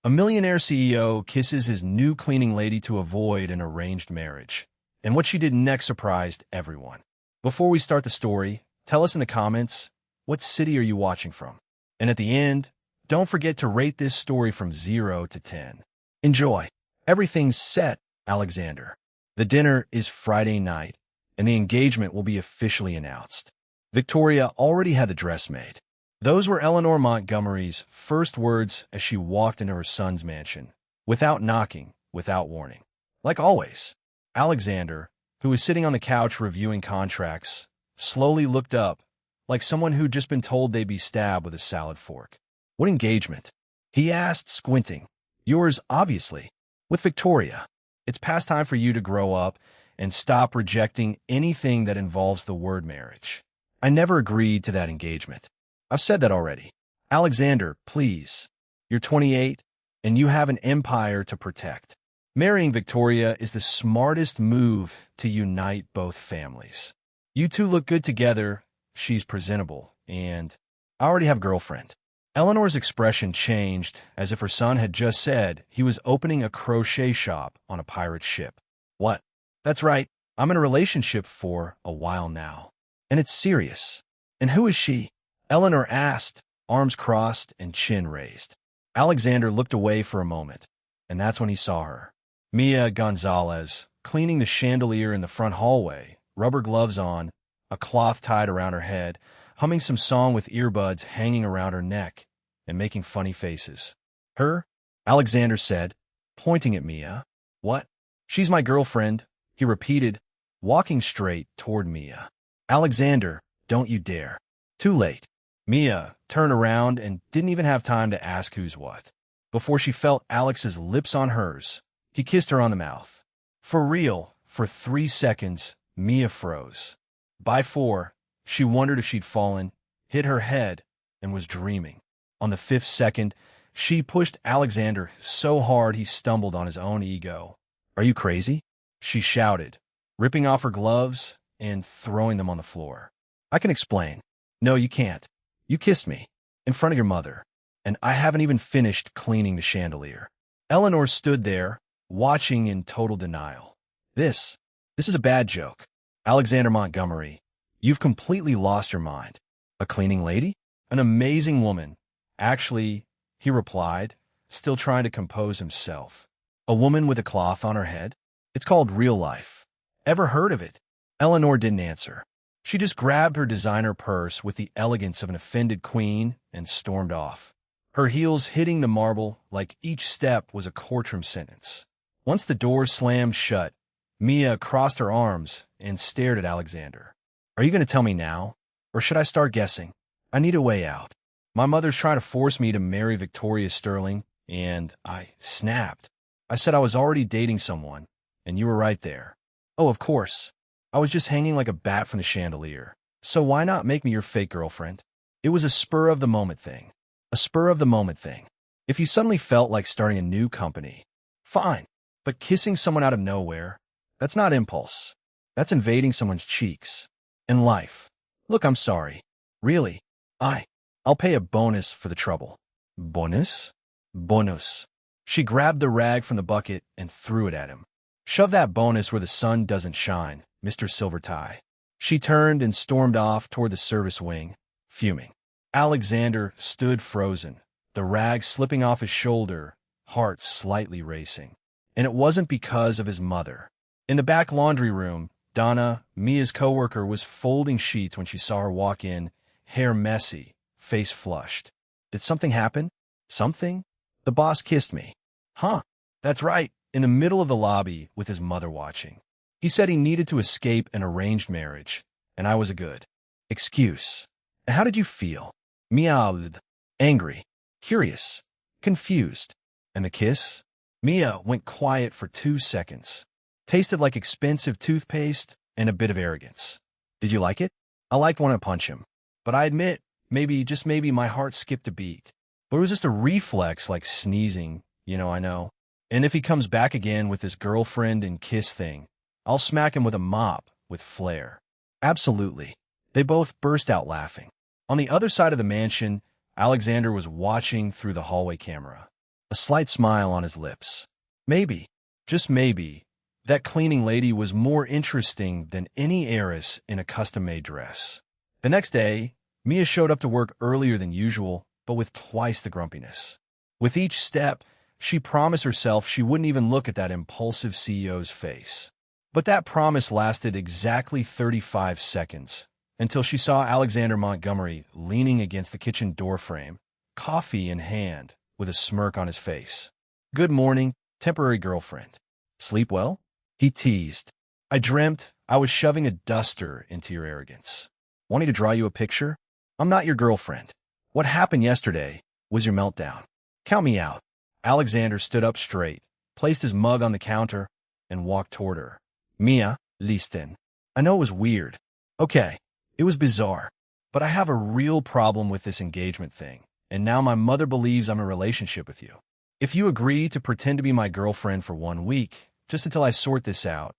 A millionaire CEO kisses his new cleaning lady to avoid an arranged marriage. And what she did next surprised everyone. Before we start the story, tell us in the comments, what city are you watching from? And at the end, don't forget to rate this story from 0 to 10. Enjoy. Everything's set, Alexander. The dinner is Friday night, and the engagement will be officially announced. Victoria already had the dress made. Those were Eleanor Montgomery's first words as she walked into her son's mansion, without knocking, without warning. Like always, Alexander, who was sitting on the couch reviewing contracts, slowly looked up, like someone who'd just been told they'd be stabbed with a salad fork. "What engagement?" he asked, squinting. "Yours, obviously. With Victoria. It's past time for you to grow up and stop rejecting anything that involves the word marriage. I never agreed to that engagement. I've said that already. Alexander, please. You're 28, and you have an empire to protect. Marrying Victoria is the smartest move to unite both families. You two look good together, she's presentable, and I already have a girlfriend." Eleanor's expression changed as if her son had just said he was opening a crochet shop on a pirate ship. "What?" "That's right. I'm in a relationship for a while now. And it's serious." "And who is she?" Eleanor asked, arms crossed and chin raised. Alexander looked away for a moment, and that's when he saw her. Mia Gonzalez, cleaning the chandelier in the front hallway, rubber gloves on, a cloth tied around her head, humming some song with earbuds hanging around her neck, and making funny faces. "Her?" Alexander said, pointing at Mia. "What?" "She's my girlfriend," he repeated, walking straight toward Mia. "Alexander, don't you dare." Too late. Mia turned around and didn't even have time to ask who's what. Before she felt Alex's lips on hers, he kissed her on the mouth. For real, for 3 seconds, Mia froze. By 4, she wondered if she'd fallen, hit her head, and was dreaming. On the 5th second, she pushed Alexander so hard he stumbled on his own ego. "Are you crazy?" she shouted, ripping off her gloves and throwing them on the floor. "I can explain." "No, you can't. You kissed me, in front of your mother, and I haven't even finished cleaning the chandelier." Eleanor stood there, watching in total denial. This is a bad joke. "Alexander Montgomery, you've completely lost your mind." "A cleaning lady? An amazing woman. Actually," he replied, still trying to compose himself. "A woman with a cloth on her head? It's called real life. Ever heard of it?" Eleanor didn't answer. She just grabbed her designer purse with the elegance of an offended queen and stormed off, her heels hitting the marble like each step was a courtroom sentence. Once the door slammed shut, Mia crossed her arms and stared at Alexander. "Are you going to tell me now? Or should I start guessing? I need a way out. My mother's trying to force me to marry Victoria Sterling, and I snapped. I said I was already dating someone, and you were right there. Oh, of course. I was just hanging like a bat from the chandelier. So why not make me your fake girlfriend?" It was a spur-of-the-moment thing. A spur-of-the-moment thing. If you suddenly felt like starting a new company, fine. But kissing someone out of nowhere, that's not impulse. That's invading someone's cheeks. In life. Look, I'm sorry. Really. I'll pay a bonus for the trouble. Bonus? Bonus. She grabbed the rag from the bucket and threw it at him. "Shove that bonus where the sun doesn't shine, Mr. Silvertie." She turned and stormed off toward the service wing, fuming. Alexander stood frozen, the rag slipping off his shoulder, heart slightly racing. And it wasn't because of his mother. In the back laundry room, Donna, Mia's coworker, was folding sheets when she saw her walk in, hair messy, face flushed. "Did something happen?" "Something? The boss kissed me." "Huh. That's right, in the middle of the lobby with his mother watching. He said he needed to escape an arranged marriage, and I was a good excuse." "And how did you feel?" "Meowed. Angry. Curious. Confused." "And the kiss?" Mia went quiet for 2 seconds. "Tasted like expensive toothpaste and a bit of arrogance." "Did you like it?" "I liked wanting to punch him. But I admit, maybe, just maybe, my heart skipped a beat. But it was just a reflex like sneezing, I know. And if he comes back again with his girlfriend and kiss thing, I'll smack him with a mop with flair." "Absolutely." They both burst out laughing. On the other side of the mansion, Alexander was watching through the hallway camera. a slight smile on his lips. Maybe, just maybe, that cleaning lady was more interesting than any heiress in a custom-made dress. The next day, Mia showed up to work earlier than usual, but with twice the grumpiness. With each step, she promised herself she wouldn't even look at that impulsive CEO's face. But that promise lasted exactly 35 seconds, until she saw Alexander Montgomery leaning against the kitchen doorframe, coffee in hand, with a smirk on his face. "Good morning, temporary girlfriend. Sleep well?" he teased. "I dreamt I was shoving a duster into your arrogance. Wanting to draw you a picture? I'm not your girlfriend. What happened yesterday was your meltdown. Count me out." Alexander stood up straight, placed his mug on the counter, and walked toward her. "Mia, listen. I know it was weird. Okay, it was bizarre. But I have a real problem with this engagement thing, and now my mother believes I'm in a relationship with you. If you agree to pretend to be my girlfriend for 1 week, just until I sort this out,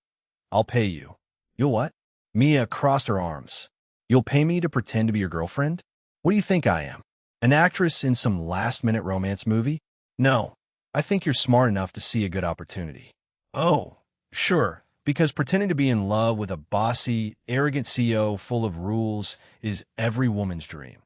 I'll pay you." "You'll what?" Mia crossed her arms. "You'll pay me to pretend to be your girlfriend? What do you think I am? An actress in some last-minute romance movie? No, I think you're smart enough to see a good opportunity." "Oh, sure, because pretending to be in love with a bossy, arrogant CEO full of rules is every woman's dream,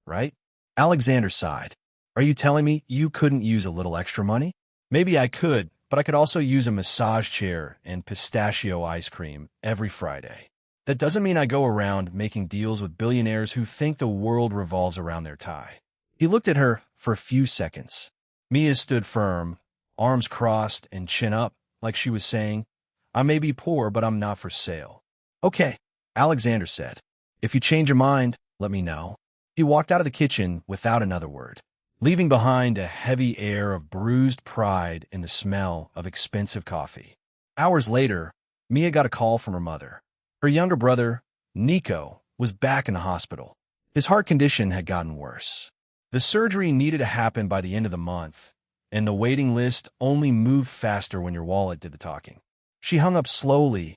right?" Alexander sighed. "Are you telling me you couldn't use a little extra money?" "Maybe I could, but I could also use a massage chair and pistachio ice cream every Friday. That doesn't mean I go around making deals with billionaires who think the world revolves around their tie." He looked at her for a few seconds. Mia stood firm, arms crossed and chin up, like she was saying, "I may be poor, but I'm not for sale." "Okay," Alexander said. "If you change your mind, let me know." He walked out of the kitchen without another word, leaving behind a heavy air of bruised pride and the smell of expensive coffee. Hours later, Mia got a call from her mother. Her younger brother, Nico, was back in the hospital. His heart condition had gotten worse. The surgery needed to happen by the end of the month, and the waiting list only moved faster when your wallet did the talking. She hung up slowly,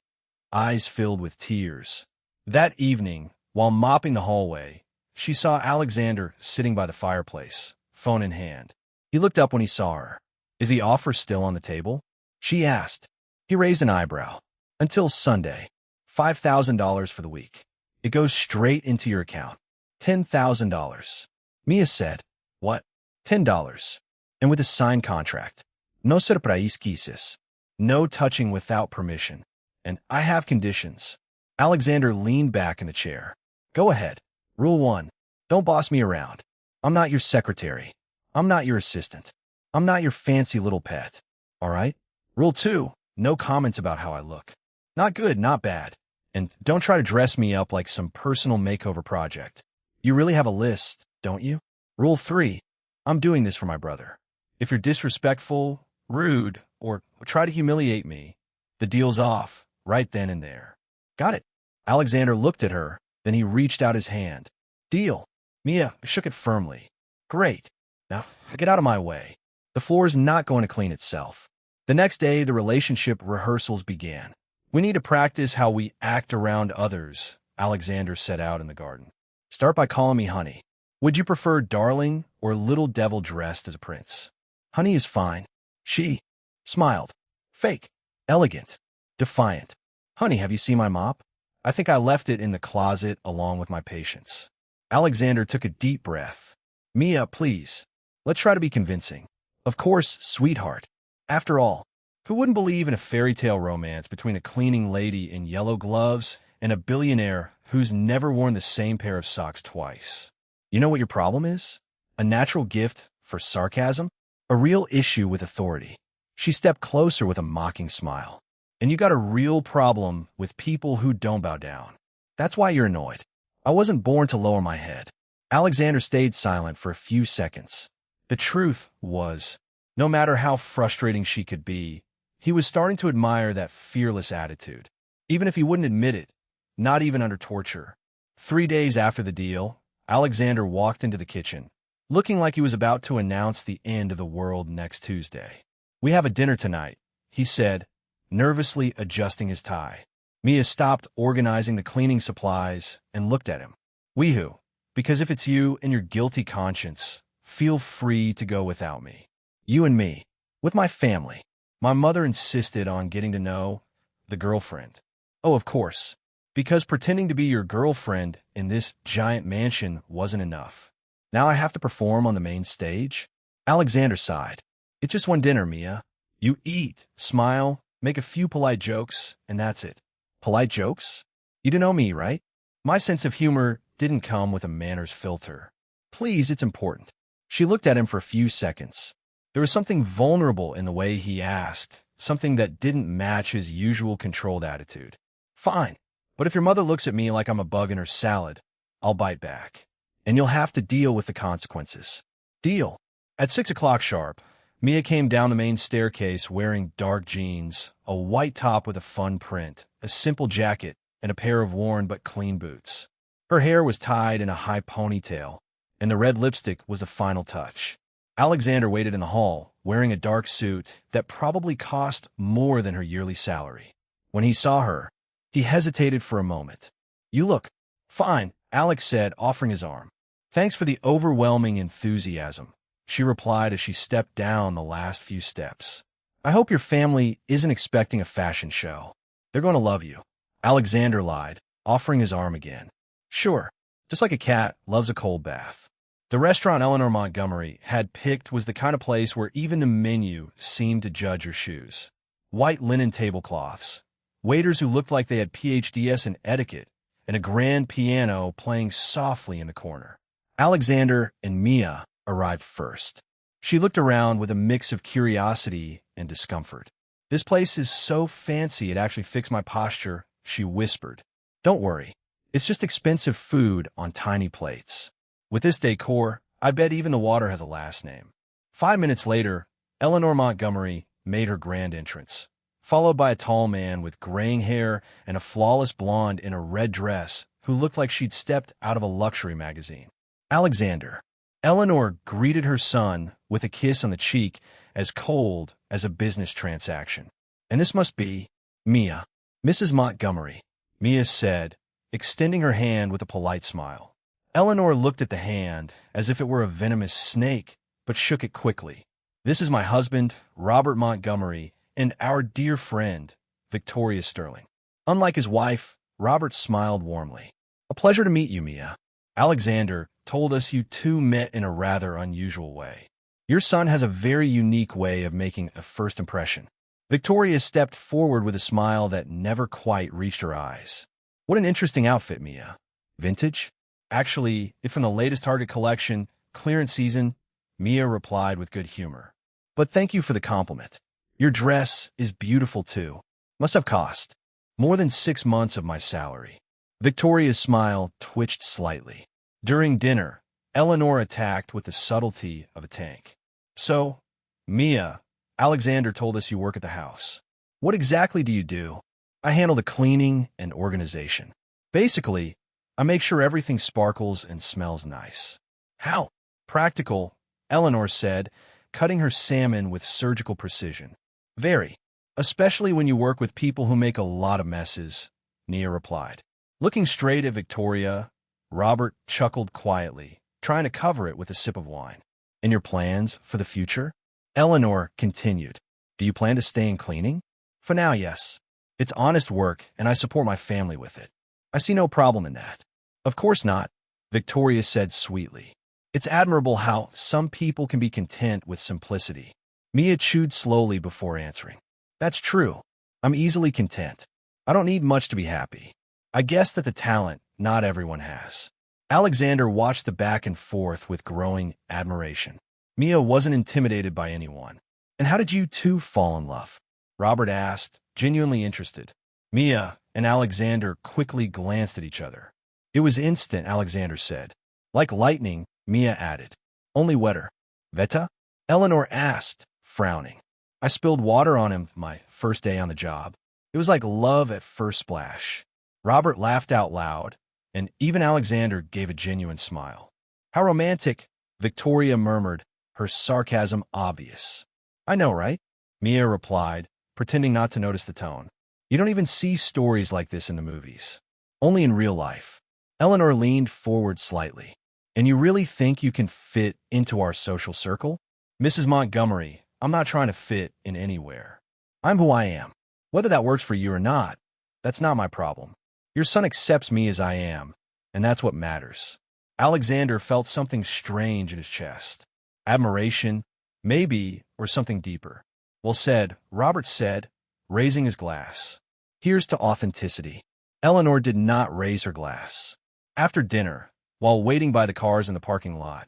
eyes filled with tears. That evening, while mopping the hallway, she saw Alexander sitting by the fireplace, phone in hand. He looked up when he saw her. "Is the offer still on the table?" she asked. He raised an eyebrow. "Until Sunday. $5,000 for the week. It goes straight into your account. $10,000. Mia said, "What?" $10. And with a signed contract. "No surprises. No touching without permission. And I have conditions." Alexander leaned back in the chair. "Go ahead. Rule 1. Don't boss me around. I'm not your secretary. I'm not your assistant. I'm not your fancy little pet. All right? Rule 2. No comments about how I look. Not good, not bad. And don't try to dress me up like some personal makeover project. You really have a list, don't you? Rule 3. I'm doing this for my brother. If you're disrespectful, rude, or try to humiliate me, the deal's off, right then and there." "Got it." Alexander looked at her, then he reached out his hand. "Deal." Mia shook it firmly. "Great. Now, get out of my way. The floor is not going to clean itself." The next day, the relationship rehearsals began. "We need to practice how we act around others," Alexander set out in the garden. "Start by calling me honey. Would you prefer darling or little devil dressed as a prince?" "Honey is fine." She smiled. "Fake. Elegant. Defiant. Honey, have you seen my mop? I think I left it in the closet along with my patience." Alexander took a deep breath. "Mia, please. Let's try to be convincing." "Of course, sweetheart. After all, who wouldn't believe in a fairy tale romance between a cleaning lady in yellow gloves and a billionaire who's never worn the same pair of socks twice? You know what your problem is? A natural gift for sarcasm? A real issue with authority." She stepped closer with a mocking smile. "And you got a real problem with people who don't bow down. That's why you're annoyed. I wasn't born to lower my head." Alexander stayed silent for a few seconds. The truth was, no matter how frustrating she could be, he was starting to admire that fearless attitude, even if he wouldn't admit it, not even under torture. 3 days after the deal, Alexander walked into the kitchen, looking like he was about to announce the end of the world next Tuesday. "We have a dinner tonight," he said, nervously adjusting his tie. Mia stopped organizing the cleaning supplies and looked at him. "We who? Because if it's you and your guilty conscience, feel free to go without me." You and me. With my family. My mother insisted on getting to know the girlfriend. Oh, of course. Because pretending to be your girlfriend in this giant mansion wasn't enough. Now I have to perform on the main stage? Alexander sighed. It's just one dinner, Mia. You eat, smile, make a few polite jokes, and that's it. Polite jokes? You do know me, right? My sense of humor didn't come with a manners filter. Please, it's important. She looked at him for a few seconds. There was something vulnerable in the way he asked, something that didn't match his usual controlled attitude. Fine, but if your mother looks at me like I'm a bug in her salad, I'll bite back. And you'll have to deal with the consequences. Deal. At 6 o'clock sharp, Mia came down the main staircase wearing dark jeans, a white top with a fun print, a simple jacket, and a pair of worn but clean boots. Her hair was tied in a high ponytail, and the red lipstick was the final touch. Alexander waited in the hall, wearing a dark suit that probably cost more than her yearly salary. When he saw her, he hesitated for a moment. You look fine, Alex said, offering his arm. Thanks for the overwhelming enthusiasm, she replied as she stepped down the last few steps. I hope your family isn't expecting a fashion show. They're going to love you. Alexander lied, offering his arm again. Sure, just like a cat loves a cold bath. The restaurant Eleanor Montgomery had picked was the kind of place where even the menu seemed to judge her shoes. White linen tablecloths, waiters who looked like they had PhDs in etiquette, and a grand piano playing softly in the corner. Alexander and Mia arrived first. She looked around with a mix of curiosity and discomfort. This place is so fancy it actually fixed my posture, she whispered. Don't worry, it's just expensive food on tiny plates. With this decor, I bet even the water has a last name. 5 minutes later, Eleanor Montgomery made her grand entrance, followed by a tall man with graying hair and a flawless blonde in a red dress who looked like she'd stepped out of a luxury magazine. Alexander. Eleanor greeted her son with a kiss on the cheek as cold as a business transaction. And this must be Mia. Mrs. Montgomery, Mia said, extending her hand with a polite smile. Eleanor looked at the hand as if it were a venomous snake, but shook it quickly. This is my husband, Robert Montgomery, and our dear friend, Victoria Sterling. Unlike his wife, Robert smiled warmly. A pleasure to meet you, Mia. Alexander told us you two met in a rather unusual way. Your son has a very unique way of making a first impression. Victoria stepped forward with a smile that never quite reached her eyes. What an interesting outfit, Mia. Vintage? Actually, it's from the latest Target collection, clearance season, Mia replied with good humor. But thank you for the compliment. Your dress is beautiful too. Must have cost more than 6 months of my salary. Victoria's smile twitched slightly. During dinner, Eleanor attacked with the subtlety of a tank. So, Mia, Alexander told us you work at the house. What exactly do you do? I handle the cleaning and organization. Basically, I make sure everything sparkles and smells nice. How? Practical, Eleanor said, cutting her salmon with surgical precision. Very. Especially when you work with people who make a lot of messes, Mia replied. Looking straight at Victoria, Robert chuckled quietly, trying to cover it with a sip of wine. And your plans for the future? Eleanor continued. Do you plan to stay in cleaning? For now, yes. It's honest work, and I support my family with it. I see no problem in that. Of course not, Victoria said sweetly. It's admirable how some people can be content with simplicity. Mia chewed slowly before answering. That's true. I'm easily content. I don't need much to be happy. I guess that's a talent not everyone has. Alexander watched the back and forth with growing admiration. Mia wasn't intimidated by anyone. And how did you two fall in love? Robert asked, genuinely interested. Mia and Alexander quickly glanced at each other. It was instant, Alexander said. Like lightning, Mia added. Only wetter. Veta? Eleanor asked, frowning. I spilled water on him my first day on the job. It was like love at first splash. Robert laughed out loud, and even Alexander gave a genuine smile. How romantic, Victoria murmured, her sarcasm obvious. I know, right? Mia replied, pretending not to notice the tone. You don't even see stories like this in the movies. Only in real life. Eleanor leaned forward slightly. And you really think you can fit into our social circle? Mrs. Montgomery, I'm not trying to fit in anywhere. I'm who I am. Whether that works for you or not, that's not my problem. Your son accepts me as I am, and that's what matters. Alexander felt something strange in his chest. Admiration, maybe, or something deeper. Well said, Robert said, raising his glass. Here's to authenticity. Eleanor did not raise her glass. After dinner, while waiting by the cars in the parking lot,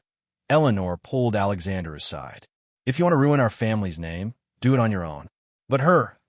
Eleanor pulled Alexander aside. If you want to ruin our family's name, do it on your own. But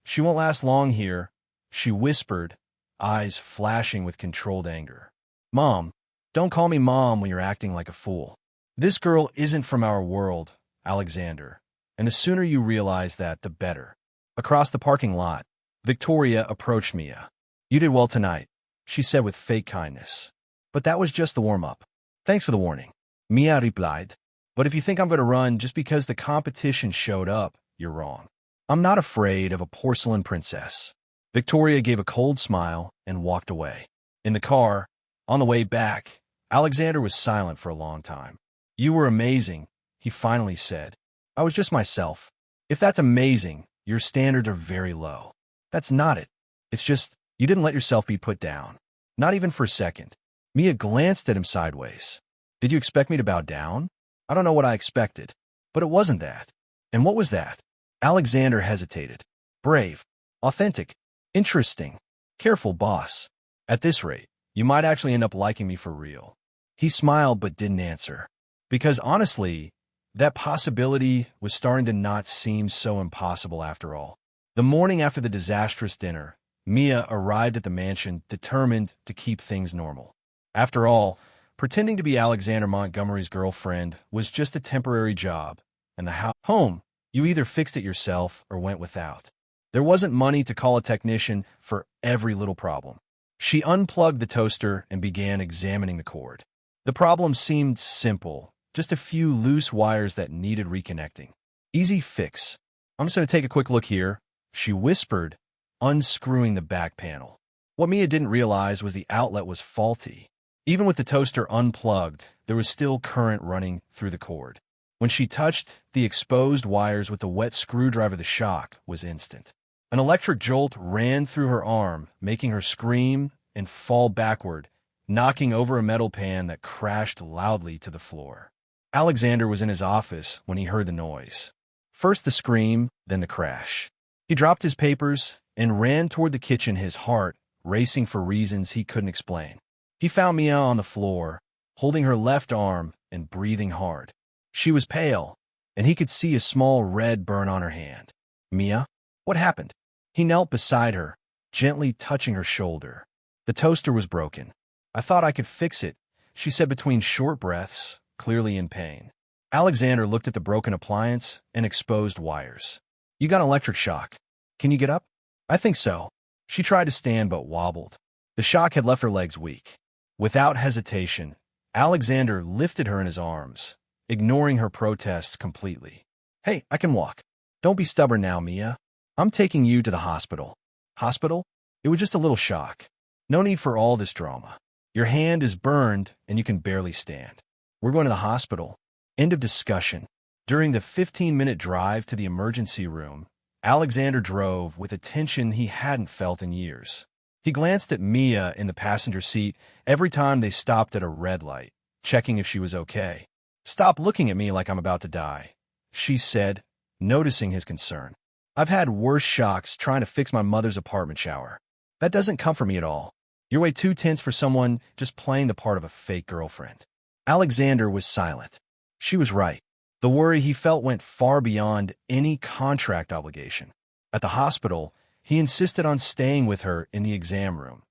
she won't last long here, she whispered, eyes flashing with controlled anger. Mom, don't call me Mom when you're acting like a fool. This girl isn't from our world, Alexander, and the sooner you realize that, the better. Across the parking lot, Victoria approached Mia. You did well tonight, she said with fake kindness. But that was just the warm-up. Thanks for the warning. Mia replied. But if you think I'm going to run just because the competition showed up, you're wrong. I'm not afraid of a porcelain princess. Victoria gave a cold smile and walked away. In the car, on the way back, Alexander was silent for a long time. You were amazing, he finally said. I was just myself. If that's amazing, your standards are very low. That's not it. It's just, you didn't let yourself be put down. Not even for a second. Mia glanced at him sideways. Did you expect me to bow down? I don't know what I expected. But it wasn't that. And what was that? Alexander hesitated. Brave. Authentic. Interesting. Careful, boss. At this rate, you might actually end up liking me for real. He smiled but didn't answer. Because honestly, that possibility was starting to not seem so impossible after all. The morning after the disastrous dinner, Mia arrived at the mansion determined to keep things normal. After all, pretending to be Alexander Montgomery's girlfriend was just a temporary job, and the home, you either fixed it yourself or went without. There wasn't money to call a technician for every little problem. She unplugged the toaster and began examining the cord. The problem seemed simple, just a few loose wires that needed reconnecting. Easy fix. I'm just going to take a quick look here, she whispered, unscrewing the back panel. What Mia didn't realize was the outlet was faulty. Even with the toaster unplugged, there was still current running through the cord. When she touched the exposed wires with a wet screwdriver, the shock was instant. An electric jolt ran through her arm, making her scream and fall backward, knocking over a metal pan that crashed loudly to the floor. Alexander was in his office when he heard the noise. First the scream, then the crash. He dropped his papers and ran toward the kitchen, his heart racing for reasons he couldn't explain. He found Mia on the floor, holding her left arm and breathing hard. She was pale, and he could see a small red burn on her hand. Mia? What happened? He knelt beside her, gently touching her shoulder. The toaster was broken. I thought I could fix it, she said between short breaths, clearly in pain. Alexander looked at the broken appliance and exposed wires. You got an electric shock. Can you get up? I think so. She tried to stand but wobbled. The shock had left her legs weak. Without hesitation, Alexander lifted her in his arms, ignoring her protests completely. Hey, I can walk. Don't be stubborn now, Mia. I'm taking you to the hospital. Hospital? It was just a little shock. No need for all this drama. Your hand is burned and you can barely stand. We're going to the hospital. End of discussion. During the 15-minute drive to the emergency room, Alexander drove with a tension he hadn't felt in years. He glanced at Mia in the passenger seat every time they stopped at a red light, checking if she was okay. Stop looking at me like I'm about to die, she said, noticing his concern. I've had worse shocks trying to fix my mother's apartment shower. That doesn't comfort me at all. You're way too tense for someone just playing the part of a fake girlfriend. Alexander was silent. She was right. The worry he felt went far beyond any contract obligation. At the hospital, he insisted on staying with her in the exam room,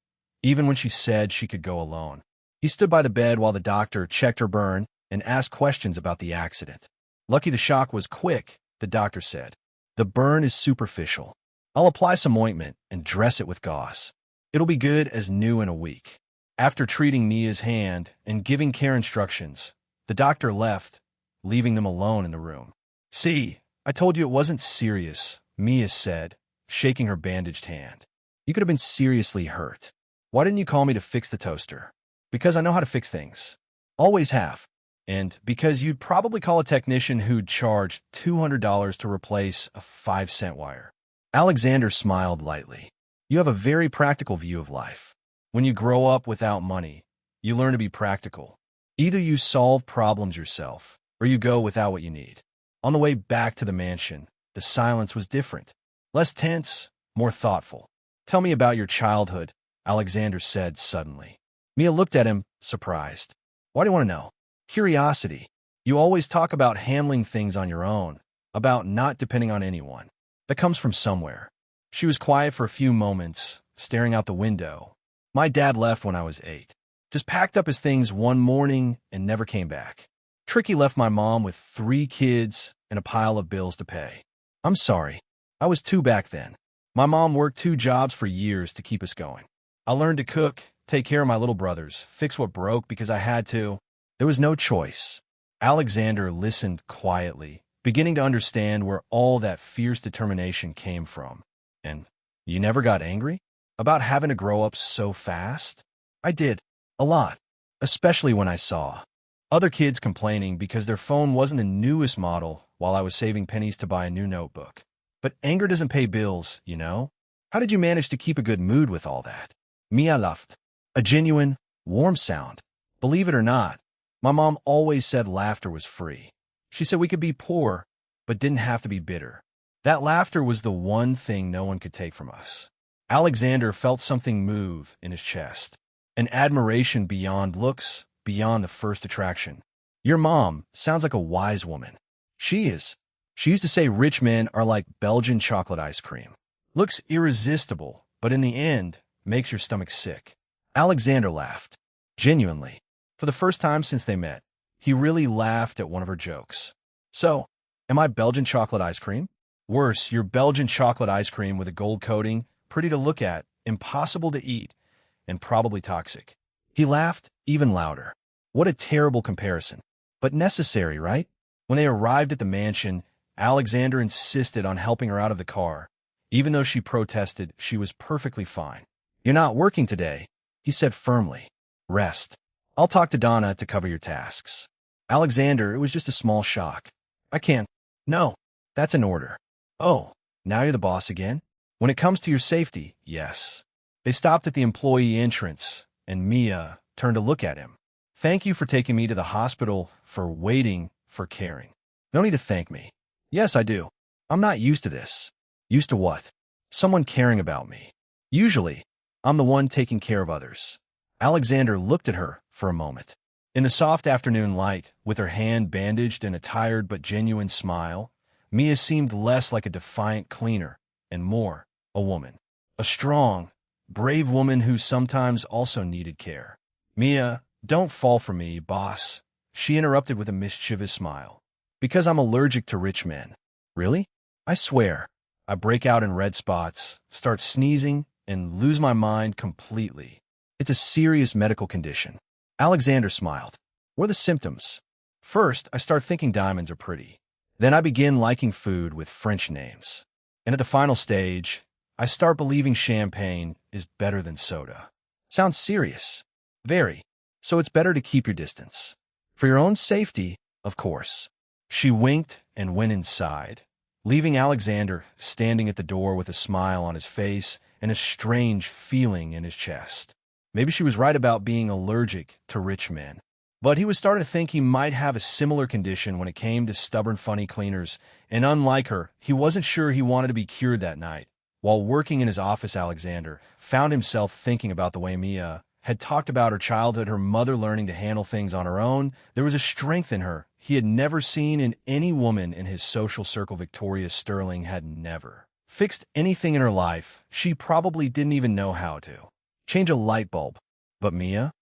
even when she said she could go alone. He stood by the bed while the doctor checked her burn and asked questions about the accident. Lucky the shock was quick, the doctor said. The burn is superficial. I'll apply some ointment and dress it with gauze. It'll be good as new in a week. After treating Mia's hand and giving care instructions, the doctor left, leaving them alone in the room. See, I told you it wasn't serious, Mia said, shaking her bandaged hand. You could have been seriously hurt. Why didn't you call me to fix the toaster? Because I know how to fix things. Always have. And because you'd probably call a technician who'd charge $200 to replace a 5-cent wire. Alexander smiled lightly. You have a very practical view of life. When you grow up without money, you learn to be practical. Either you solve problems yourself, or you go without what you need. On the way back to the mansion, the silence was different. Less tense, more thoughtful. Tell me about your childhood, Alexander said suddenly. Mia looked at him, surprised. Why do you want to know? Curiosity. You always talk about handling things on your own, about not depending on anyone. That comes from somewhere. She was quiet for a few moments, staring out the window. My dad left when I was 8. Just packed up his things one morning and never came back. Tricky left my mom with 3 kids and a pile of bills to pay. I'm sorry. I was 2 back then. My mom worked 2 jobs for years to keep us going. I learned to cook, take care of my little brothers, fix what broke because I had to. There was no choice. Alexander listened quietly, beginning to understand where all that fierce determination came from. And you never got angry about having to grow up so fast? I did. A lot. Especially when I saw other kids complaining because their phone wasn't the newest model while I was saving pennies to buy a new notebook. But anger doesn't pay bills, you know? How did you manage to keep a good mood with all that? Mia laughed. A genuine, warm sound. Believe it or not, my mom always said laughter was free. She said we could be poor, but didn't have to be bitter. That laughter was the one thing no one could take from us. Alexander felt something move in his chest. An admiration beyond looks, beyond the first attraction. Your mom sounds like a wise woman. She is. She used to say rich men are like Belgian chocolate ice cream. Looks irresistible, but in the end, makes your stomach sick. Alexander laughed. Genuinely. For the first time since they met, he really laughed at one of her jokes. So, am I Belgian chocolate ice cream? Worse, you're Belgian chocolate ice cream with a gold coating, pretty to look at, impossible to eat, and probably toxic. He laughed even louder. What a terrible comparison. But necessary, right? When they arrived at the mansion, Alexander insisted on helping her out of the car. Even though she protested, she was perfectly fine. You're not working today, he said firmly. Rest. I'll talk to Donna to cover your tasks. Alexander, it was just a small shock. I can't. No, that's an order. Oh, now you're the boss again? When it comes to your safety, yes. They stopped at the employee entrance, and Mia turned to look at him. Thank you for taking me to the hospital, for waiting, for caring. No need to thank me. Yes, I do. I'm not used to this. Used to what? Someone caring about me. Usually, I'm the one taking care of others. Alexander looked at her for a moment. In the soft afternoon light, with her hand bandaged and a tired but genuine smile, Mia seemed less like a defiant cleaner and more a woman. A strong, brave woman who sometimes also needed care. Mia, don't fall for me, boss, she interrupted with a mischievous smile. Because I'm allergic to rich men. Really? I swear. I break out in red spots, start sneezing, and lose my mind completely. It's a serious medical condition. Alexander smiled. What are the symptoms? First, I start thinking diamonds are pretty. Then I begin liking food with French names. And at the final stage, I start believing champagne is better than soda. Sounds serious. Very. So it's better to keep your distance. For your own safety, of course. She winked and went inside, leaving Alexander standing at the door with a smile on his face and a strange feeling in his chest. Maybe she was right about being allergic to rich men. But he was starting to think he might have a similar condition when it came to stubborn, funny cleaners, and unlike her, he wasn't sure he wanted to be cured that night. While working in his office, Alexander found himself thinking about the way Mia had talked about her childhood, her mother learning to handle things on her own. There was a strength in her he had never seen in any woman in his social circle. Victoria Sterling had never fixed anything in her life. She probably didn't even know how to change a light bulb. But Mia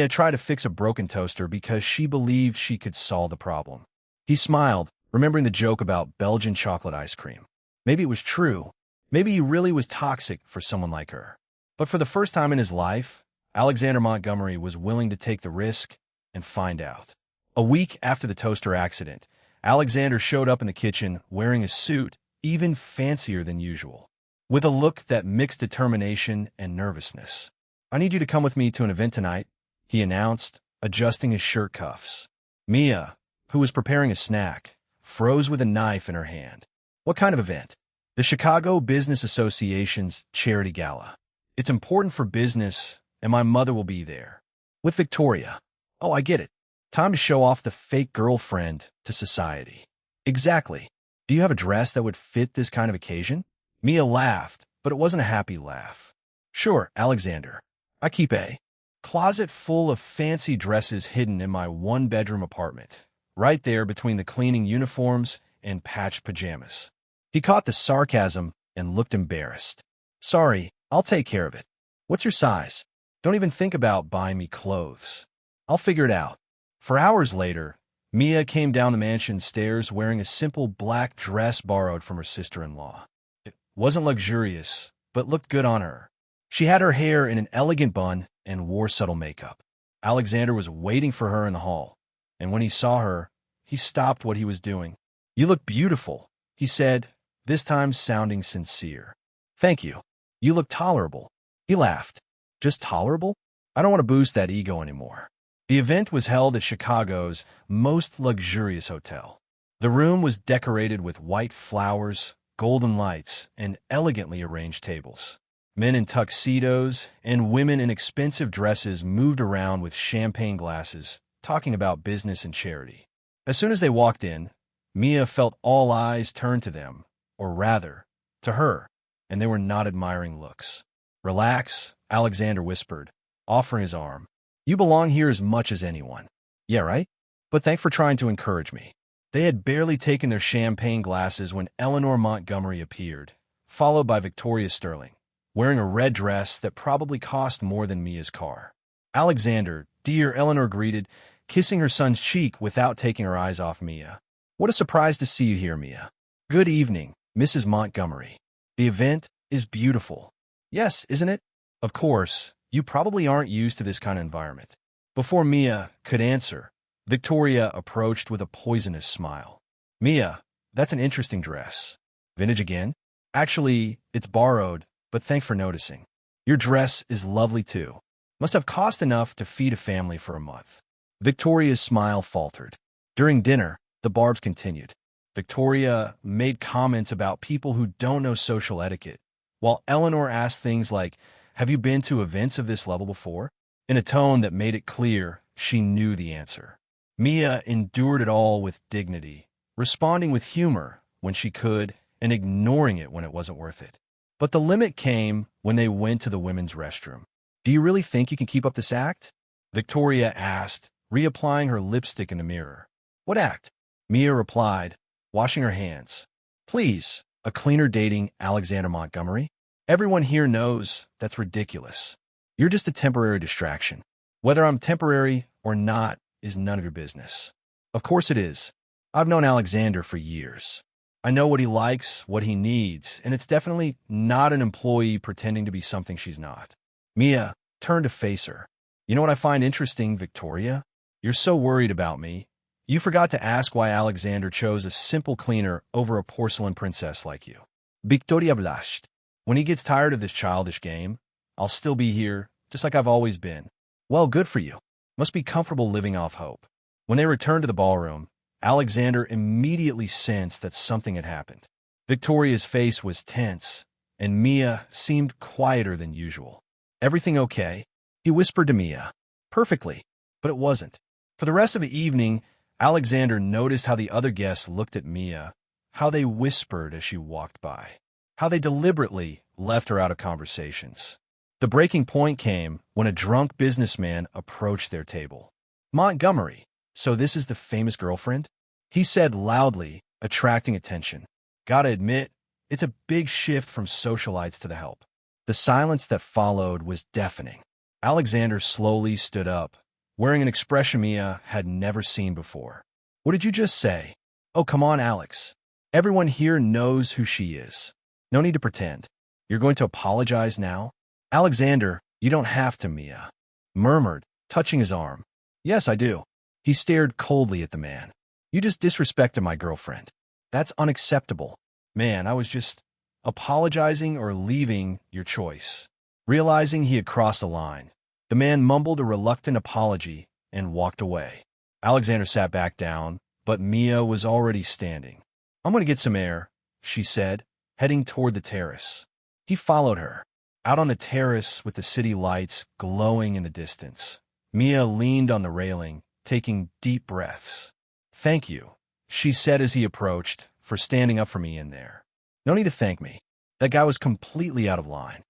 tried to fix a broken toaster because she believed she could solve the problem. He smiled, remembering the joke about Belgian chocolate ice cream. Maybe it was true. Maybe he really was toxic for someone like her. But for the first time in his life, Alexander Montgomery was willing to take the risk and find out. A week after the toaster accident, Alexander showed up in the kitchen wearing a suit even fancier than usual, with a look that mixed determination and nervousness. I need you to come with me to an event tonight, he announced, adjusting his shirt cuffs. Mia, who was preparing a snack, froze with a knife in her hand. What kind of event? The Chicago Business Association's charity gala. It's important for business, and my mother will be there. With Victoria. Oh, I get it. Time to show off the fake girlfriend to society. Exactly. Do you have a dress that would fit this kind of occasion? Mia laughed, but it wasn't a happy laugh. Sure, Alexander. I keep a closet full of fancy dresses hidden in my one-bedroom apartment, right there between the cleaning uniforms and patched pajamas. He caught the sarcasm and looked embarrassed. Sorry, I'll take care of it. What's your size? Don't even think about buying me clothes. I'll figure it out. For hours later, Mia came down the mansion stairs wearing a simple black dress borrowed from her sister-in-law. It wasn't luxurious, but looked good on her. She had her hair in an elegant bun and wore subtle makeup. Alexander was waiting for her in the hall, and when he saw her, he stopped what he was doing. You look beautiful, he said, this time sounding sincere. Thank you. You look tolerable. He laughed. Just tolerable? I don't want to boost that ego anymore. The event was held at Chicago's most luxurious hotel. The room was decorated with white flowers, golden lights, and elegantly arranged tables. Men in tuxedos and women in expensive dresses moved around with champagne glasses, talking about business and charity. As soon as they walked in, Mia felt all eyes turn to them, or rather, to her, and they were not admiring looks. Relax, Alexander whispered, offering his arm. You belong here as much as anyone. Yeah, right? But thanks for trying to encourage me. They had barely taken their champagne glasses when Eleanor Montgomery appeared, followed by Victoria Sterling, wearing a red dress that probably cost more than Mia's car. Alexander, dear, Eleanor greeted, kissing her son's cheek without taking her eyes off Mia. What a surprise to see you here, Mia. Good evening, Mrs. Montgomery. The event is beautiful. Yes, isn't it? Of course, you probably aren't used to this kind of environment. Before Mia could answer, Victoria approached with a poisonous smile. Mia, that's an interesting dress. Vintage again? Actually, it's borrowed, but thanks for noticing. Your dress is lovely too. Must have cost enough to feed a family for a month. Victoria's smile faltered. During dinner, the barbs continued. Victoria made comments about people who don't know social etiquette, while Eleanor asked things like, have you been to events of this level before? In a tone that made it clear she knew the answer. Mia endured it all with dignity, responding with humor when she could and ignoring it when it wasn't worth it. But the limit came when they went to the women's restroom. Do you really think you can keep up this act? Victoria asked, reapplying her lipstick in the mirror. What act? Mia replied, washing her hands. Please, a cleaner dating Alexander Montgomery? Everyone here knows that's ridiculous. You're just a temporary distraction. Whether I'm temporary or not is none of your business. Of course it is. I've known Alexander for years. I know what he likes, what he needs, and it's definitely not an employee pretending to be something she's not. Mia turned to face her. You know what I find interesting, Victoria? You're so worried about me. You forgot to ask why Alexander chose a simple cleaner over a porcelain princess like you. Victoria blushed. When he gets tired of this childish game, I'll still be here, just like I've always been. Well, good for you. Must be comfortable living off hope. When they returned to the ballroom, Alexander immediately sensed that something had happened. Victoria's face was tense, and Mia seemed quieter than usual. Everything okay? He whispered to Mia. Perfectly, but it wasn't. For the rest of the evening, Alexander noticed how the other guests looked at Mia, how they whispered as she walked by, how they deliberately left her out of conversations. The breaking point came when a drunk businessman approached their table. Montgomery, so this is the famous girlfriend? He said loudly, attracting attention. Gotta admit, it's a big shift from socialites to the help. The silence that followed was deafening. Alexander slowly stood up, wearing an expression Mia had never seen before. What did you just say? Oh, come on, Alex. Everyone here knows who she is. No need to pretend. You're going to apologize now? Alexander, you don't have to, Mia murmured, touching his arm. Yes, I do. He stared coldly at the man. You just disrespected my girlfriend. That's unacceptable. Man, I was just apologizing or leaving, your choice. Realizing he had crossed the line, the man mumbled a reluctant apology and walked away. Alexander sat back down, but Mia was already standing. "I'm going to get some air," she said, heading toward the terrace. He followed her. Out on the terrace with the city lights glowing in the distance, Mia leaned on the railing, taking deep breaths. "Thank you," she said as he approached, "for standing up for me in there." "No need to thank me." That guy was completely out of line.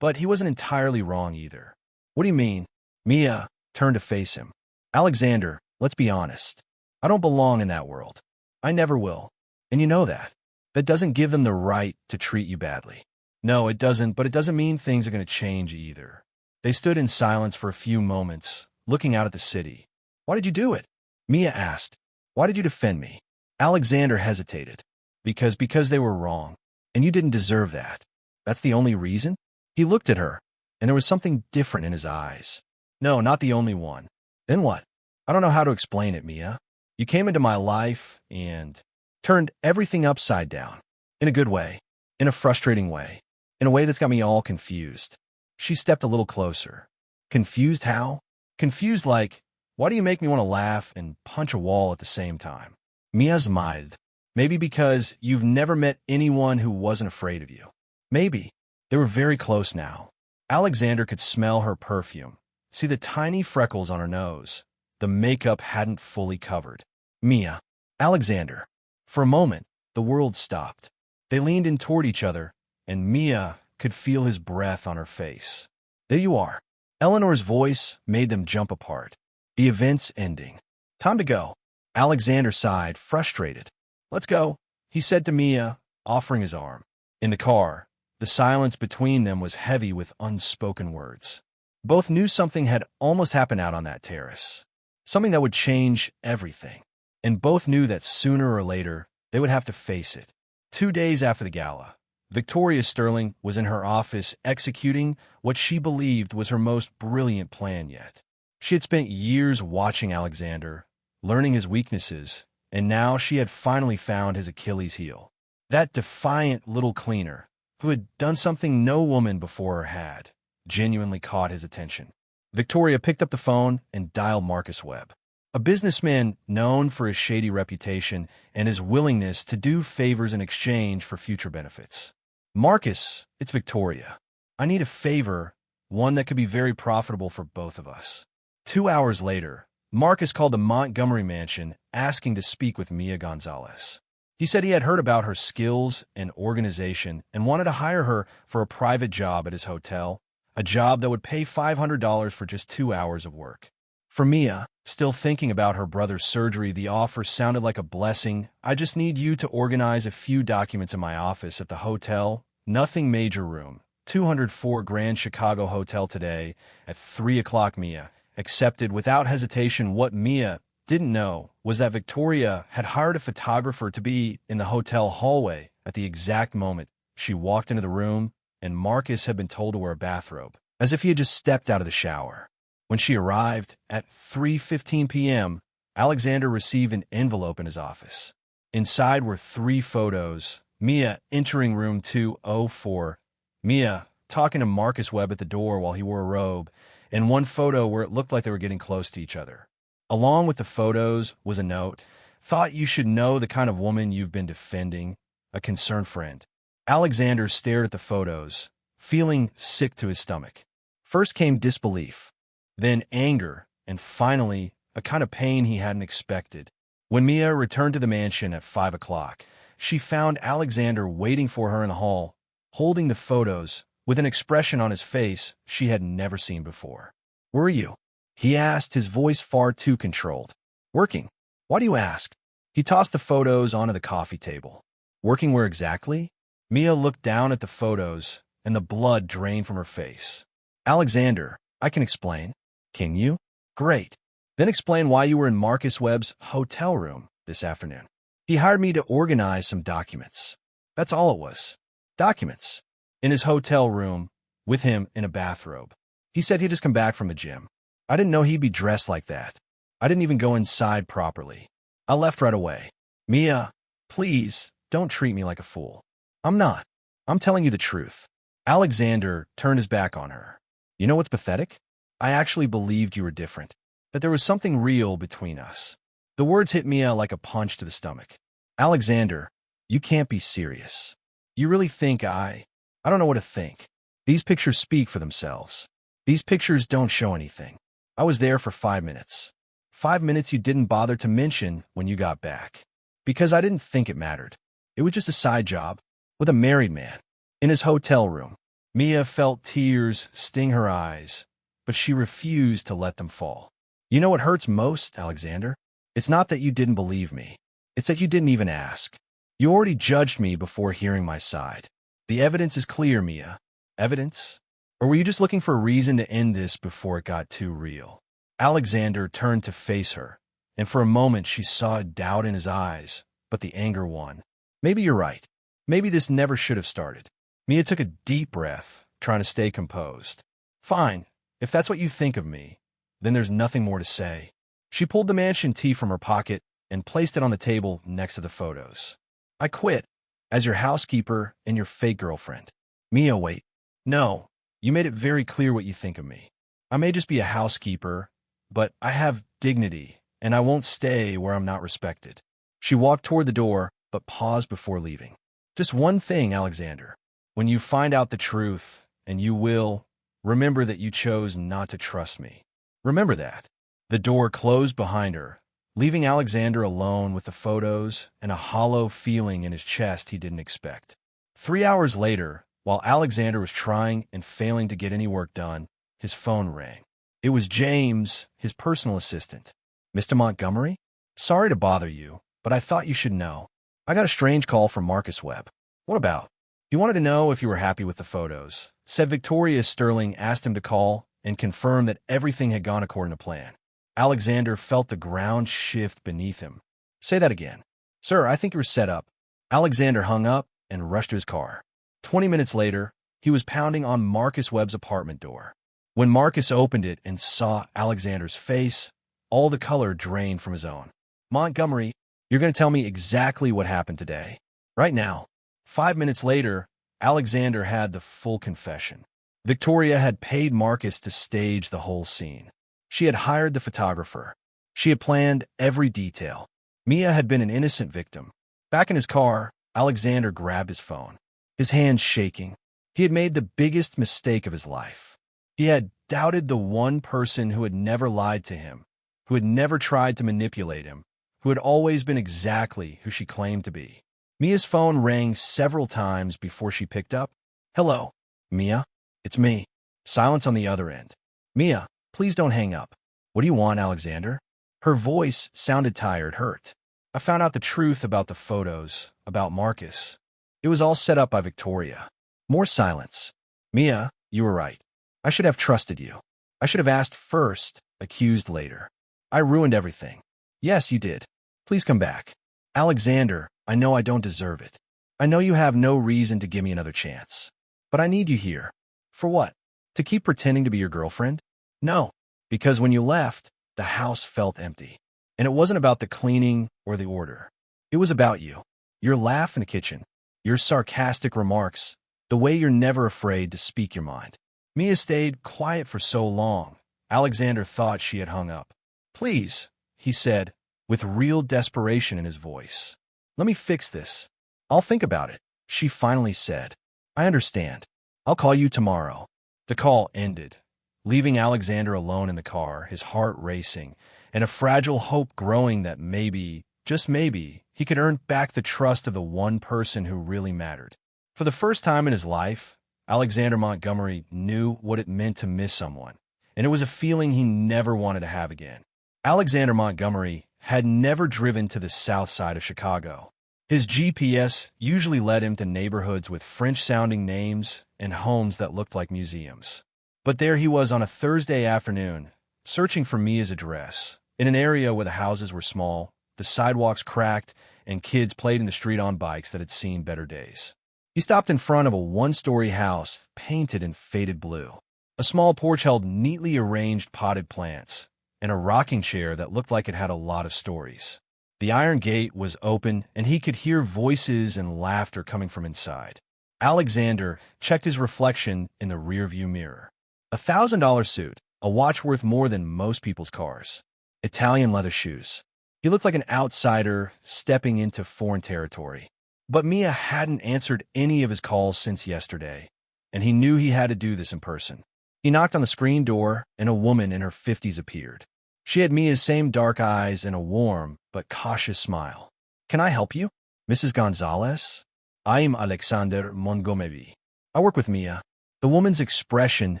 But he wasn't entirely wrong either. "What do you mean?" Mia turned to face him. "Alexander, let's be honest. I don't belong in that world. I never will. And you know that. That doesn't give them the right to treat you badly." "No, it doesn't, but it doesn't mean things are going to change either." They stood in silence for a few moments, looking out at the city. "Why did you do it?" Mia asked. "Why did you defend me?" Alexander hesitated. Because they were wrong. And you didn't deserve that. That's the only reason?" He looked at her, and there was something different in his eyes. "No, not the only one." "Then what?" "I don't know how to explain it, Mia. You came into my life and turned everything upside down. In a good way. In a frustrating way. In a way that's got me all confused." She stepped a little closer. "Confused how?" "Confused like, why do you make me want to laugh and punch a wall at the same time?" Mia smiled. "Maybe because you've never met anyone who wasn't afraid of you." Maybe. They were very close now. Alexander could smell her perfume, see the tiny freckles on her nose. The makeup hadn't fully covered. "Mia." "Alexander." For a moment, the world stopped. They leaned in toward each other, and Mia could feel his breath on her face. "There you are." Eleanor's voice made them jump apart. The event's ending. "Time to go." Alexander sighed, frustrated. "Let's go," he said to Mia, offering his arm. In the car, the silence between them was heavy with unspoken words. Both knew something had almost happened out on that terrace. Something that would change everything. And both knew that sooner or later, they would have to face it. 2 days after the gala, Victoria Sterling was in her office executing what she believed was her most brilliant plan yet. She had spent years watching Alexander, learning his weaknesses, and now she had finally found his Achilles heel. That defiant little cleaner, who had done something no woman before her had, genuinely caught his attention. Victoria picked up the phone and dialed Marcus Webb, a businessman known for his shady reputation and his willingness to do favors in exchange for future benefits. "Marcus, it's Victoria. I need a favor, one that could be very profitable for both of us." 2 hours later, Marcus called the Montgomery mansion asking to speak with Mia Gonzalez. He said he had heard about her skills and organization and wanted to hire her for a private job at his hotel, a job that would pay $500 for just 2 hours of work. For Mia, still thinking about her brother's surgery, the offer sounded like a blessing. "I just need you to organize a few documents in my office at the hotel. Nothing major room. 204 Grand Chicago Hotel today at 3 o'clock." Mia accepted without hesitation. What Mia didn't know was that Victoria had hired a photographer to be in the hotel hallway at the exact moment she walked into the room, and Marcus had been told to wear a bathrobe, as if he had just stepped out of the shower. When she arrived at 3:15 p.m., Alexander received an envelope in his office. Inside were 3 photos: Mia entering room 204, Mia talking to Marcus Webb at the door while he wore a robe, and one photo where it looked like they were getting close to each other. Along with the photos was a note: "Thought you should know the kind of woman you've been defending. A concerned friend." Alexander stared at the photos, feeling sick to his stomach. First came disbelief, then anger, and finally a kind of pain he hadn't expected. When Mia returned to the mansion at 5 o'clock, she found Alexander waiting for her in the hall, holding the photos, with an expression on his face she had never seen before. "Where are you?" he asked, his voice far too controlled. "Working." "Why do you ask?" He tossed the photos onto the coffee table. "Working where exactly?" Mia looked down at the photos, and the blood drained from her face. "Alexander, I can explain." "Can you?" "Great. Then explain why you were in Marcus Webb's hotel room this afternoon." "He hired me to organize some documents." That's all it was. Documents. In his hotel room, with him in a bathrobe. He said he'd just come back from the gym. I didn't know he'd be dressed like that. I didn't even go inside properly. I left right away. "Mia, please, don't treat me like a fool." "I'm not. I'm telling you the truth." Alexander turned his back on her. "You know what's pathetic? I actually believed you were different. that there was something real between us. The words hit Mia like a punch to the stomach. Alexander, you can't be serious. You really think I don't know what to think. These pictures speak for themselves. These pictures don't show anything. I was there for 5 minutes. 5 minutes you didn't bother to mention when you got back. Because I didn't think it mattered. It was just a side job with a married man in his hotel room. Mia felt tears sting her eyes, but she refused to let them fall. You know what hurts most, Alexander? It's not that you didn't believe me. It's that you didn't even ask. You already judged me before hearing my side. The evidence is clear, Mia. Evidence? Or were you just looking for a reason to end this before it got too real? Alexander turned to face her, and for a moment she saw doubt in his eyes, but the anger won. Maybe you're right. Maybe this never should have started. Mia took a deep breath, trying to stay composed. Fine, if that's what you think of me, then there's nothing more to say. She pulled the mansion tea from her pocket and placed it on the table next to the photos. I quit, as your housekeeper and your fake girlfriend. Mia, wait. No, you made it very clear what you think of me. I may just be a housekeeper, but I have dignity, and I won't stay where I'm not respected. She walked toward the door, but paused before leaving. Just one thing, Alexander. When you find out the truth, and you will, remember that you chose not to trust me. Remember that. The door closed behind her, leaving Alexander alone with the photos and a hollow feeling in his chest he didn't expect. 3 hours later, while Alexander was trying and failing to get any work done, his phone rang. It was James, his personal assistant. Mr. Montgomery? Sorry to bother you, but I thought you should know. I got a strange call from Marcus Webb. What about? He wanted to know if you were happy with the photos. Said Victoria Sterling asked him to call and confirm that everything had gone according to plan. Alexander felt the ground shift beneath him. Say that again. Sir, I think you were set up. Alexander hung up and rushed to his car. 20 minutes later, he was pounding on Marcus Webb's apartment door. When Marcus opened it and saw Alexander's face, all the color drained from his own. Montgomery, you're going to tell me exactly what happened today. Right now. 5 minutes later, Alexander had the full confession. Victoria had paid Marcus to stage the whole scene. She had hired the photographer. She had planned every detail. Mia had been an innocent victim. Back in his car, Alexander grabbed his phone, his hands shaking. He had made the biggest mistake of his life. He had doubted the one person who had never lied to him, who had never tried to manipulate him, who had always been exactly who she claimed to be. Mia's phone rang several times before she picked up. Hello, Mia. It's me. Silence on the other end. Mia, please don't hang up. What do you want, Alexander? Her voice sounded tired, hurt. I found out the truth about the photos, about Marcus. It was all set up by Victoria. More silence. Mia, you were right. I should have trusted you. I should have asked first, accused later. I ruined everything. Yes, you did. Please come back. Alexander, I know I don't deserve it. I know you have no reason to give me another chance. But I need you here. For what? To keep pretending to be your girlfriend? No, because when you left, the house felt empty. And it wasn't about the cleaning or the order. It was about you. Your laugh in the kitchen. Your sarcastic remarks. The way you're never afraid to speak your mind. Mia stayed quiet for so long, Alexander thought she had hung up. Please, he said, with real desperation in his voice. Let me fix this. I'll think about it, she finally said. I understand. I'll call you tomorrow. The call ended, leaving Alexander alone in the car, his heart racing, and a fragile hope growing that maybe, just maybe, he could earn back the trust of the one person who really mattered. For the first time in his life, Alexander Montgomery knew what it meant to miss someone, and it was a feeling he never wanted to have again. Alexander Montgomery had never driven to the south side of Chicago. His GPS usually led him to neighborhoods with French-sounding names and homes that looked like museums. But there he was on a Thursday afternoon, searching for Mia's address, in an area where the houses were small, the sidewalks cracked, and kids played in the street on bikes that had seen better days. He stopped in front of a one-story house painted in faded blue. A small porch held neatly arranged potted plants, and a rocking chair that looked like it had a lot of stories. The iron gate was open, and he could hear voices and laughter coming from inside. Alexander checked his reflection in the rearview mirror. $1,000 suit, a watch worth more than most people's cars, Italian leather shoes. He looked like an outsider stepping into foreign territory. But Mia hadn't answered any of his calls since yesterday, and he knew he had to do this in person. He knocked on the screen door, and a woman in her 50s appeared. She had Mia's same dark eyes and a warm but cautious smile. "Can I help you, Mrs. Gonzalez? I'm Alexander Montgomery. I work with Mia." The woman's expression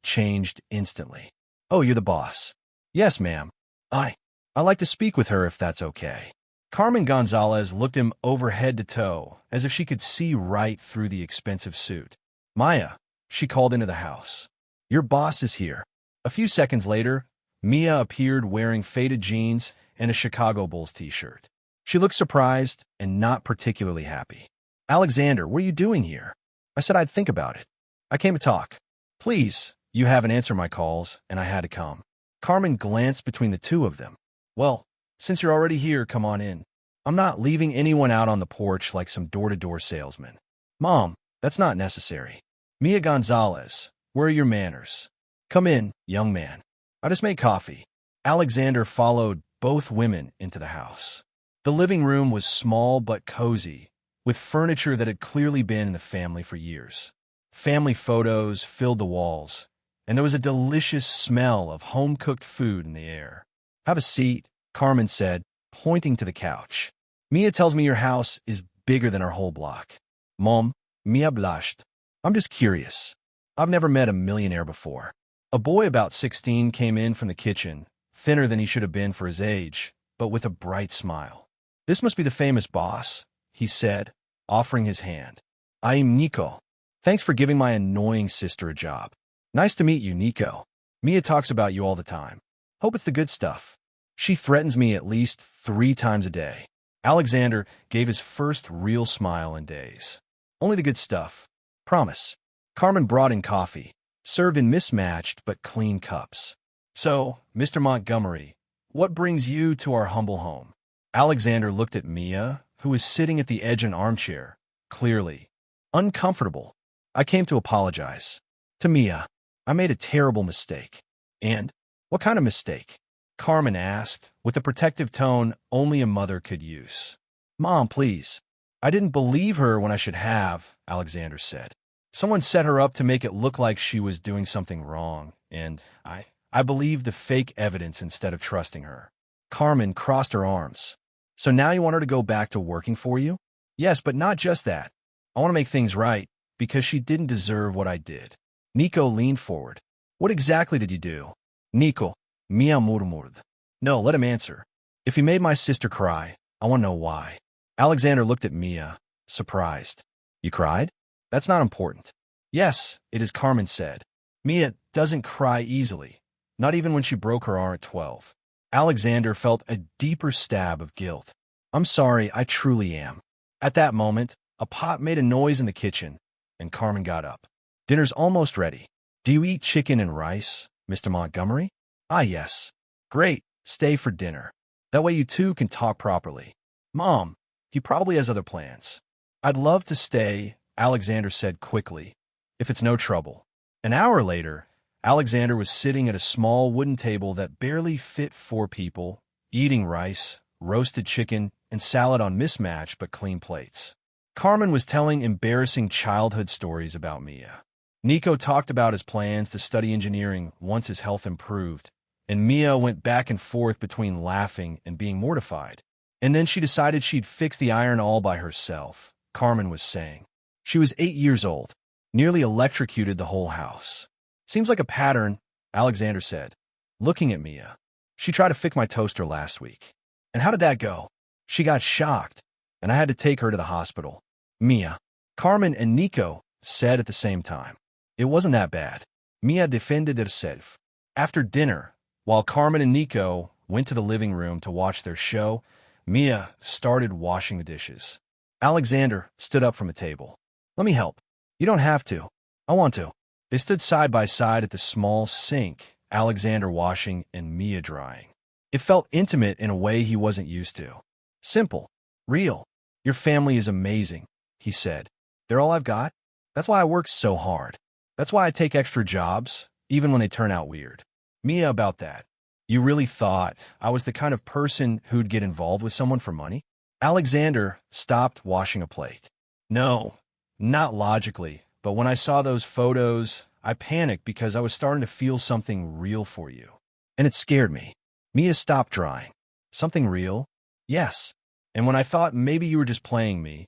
changed instantly. "Oh, you're the boss." "Yes, ma'am. I'd like to speak with her if that's okay." Carmen Gonzalez looked him over head to toe, as if she could see right through the expensive suit. "Maya," she called into the house. "Your boss is here." A few seconds later, Mia appeared wearing faded jeans and a Chicago Bulls t-shirt. She looked surprised and not particularly happy. "Alexander, what are you doing here?" "I said I'd think about it. I came to talk." "Please, you haven't answered my calls, and I had to come." Carmen glanced between the two of them. "Well, since you're already here, come on in. I'm not leaving anyone out on the porch like some door-to-door salesman." "Mom, that's not necessary." "Mia Gonzalez, where are your manners?" "Come in, young man. I just made coffee." Alexander followed both women into the house. The living room was small but cozy, with furniture that had clearly been in the family for years. Family photos filled the walls, and there was a delicious smell of home-cooked food in the air. "Have a seat," Carmen said, pointing to the couch. "Mia tells me your house is bigger than our whole block." "Mom," Mia blushed. "I'm just curious. I've never met a millionaire before." A boy about 16 came in from the kitchen, thinner than he should have been for his age, but with a bright smile. "This must be the famous boss," he said, offering his hand. "I'm Nico. Thanks for giving my annoying sister a job." "Nice to meet you, Nico. Mia talks about you all the time. Hope it's the good stuff. She threatens me at least 3 times a day." Alexander gave his first real smile in days. "Only the good stuff. Promise." Carmen brought in coffee, served in mismatched but clean cups. "So, Mr. Montgomery, what brings you to our humble home?" Alexander looked at Mia, who was sitting at the edge of an armchair, clearly uncomfortable. "I came to apologize. To Mia. I made a terrible mistake." "And what kind of mistake?" Carmen asked, with a protective tone only a mother could use. "Mom, please." "I didn't believe her when I should have," Alexander said. "Someone set her up to make it look like she was doing something wrong, and I believed the fake evidence instead of trusting her." Carmen crossed her arms. "So now you want her to go back to working for you?" "Yes, but not just that. I want to make things right, because she didn't deserve what I did." Nico leaned forward. "What exactly did you do?" "Nico," Mia murmured. "No, let him answer. If he made my sister cry, I want to know why." Alexander looked at Mia, surprised. "You cried? That's not important." "Yes, it is," Carmen said. "Mia doesn't cry easily, not even when she broke her arm at 12. Alexander felt a deeper stab of guilt. "I'm sorry, I truly am." At that moment, a pot made a noise in the kitchen, and Carmen got up. "Dinner's almost ready. Do you eat chicken and rice, Mr. Montgomery?" "Ah, yes." "Great, stay for dinner. That way you two can talk properly." "Mom, he probably has other plans." "I'd love to stay," Alexander said quickly, "if it's no trouble." An hour later, Alexander was sitting at a small wooden table that barely fit 4 people, eating rice, roasted chicken, and salad on mismatched but clean plates. Carmen was telling embarrassing childhood stories about Mia. Nico talked about his plans to study engineering once his health improved, and Mia went back and forth between laughing and being mortified. And then she decided she'd fix the iron all by herself, Carmen was saying. She was 8 years old, nearly electrocuted the whole house. "Seems like a pattern," Alexander said, looking at Mia. "She tried to fix my toaster last week." "And how did that go?" "She got shocked, and I had to take her to the hospital." Mia, Carmen and Nico said at the same time. "It wasn't that bad." Mia defended herself. After dinner, while Carmen and Nico went to the living room to watch their show, Mia started washing the dishes. Alexander stood up from the table. "Let me help." "You don't have to. I want to." They stood side by side at the small sink, Alexander washing and Mia drying. It felt intimate in a way he wasn't used to. Simple. Real. "Your family is amazing," he said. "They're all I've got. That's why I work so hard. That's why I take extra jobs, even when they turn out weird." Mia, about that. You really thought I was the kind of person who'd get involved with someone for money? Alexander stopped washing a plate. No, not logically, but when I saw those photos, I panicked because I was starting to feel something real for you. And it scared me. Mia stopped drying. Something real? Yes. And when I thought maybe you were just playing me,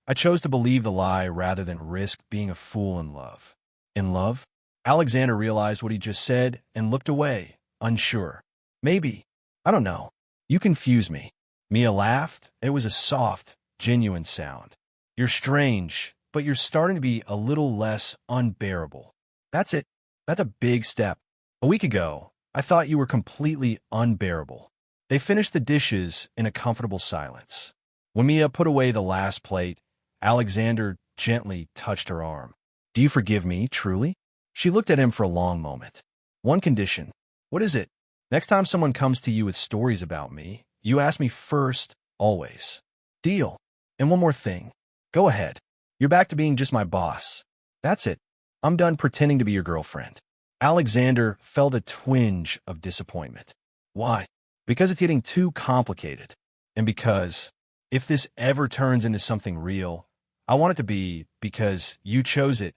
I chose to believe the lie rather than risk being a fool in love. In love? Alexander realized what he just said and looked away, unsure. Maybe. I don't know. You confuse me. Mia laughed. It was a soft, genuine sound. You're strange, but you're starting to be a little less unbearable. That's it. That's a big step. A week ago, I thought you were completely unbearable. They finished the dishes in a comfortable silence. When Mia put away the last plate, Alexander gently touched her arm. Do you forgive me, truly? She looked at him for a long moment. One condition. What is it? Next time someone comes to you with stories about me, you ask me first, always. Deal. And one more thing. Go ahead. You're back to being just my boss. That's it. I'm done pretending to be your girlfriend. Alexander felt a twinge of disappointment. Why? Because it's getting too complicated. And because, if this ever turns into something real, I want it to be because you chose it,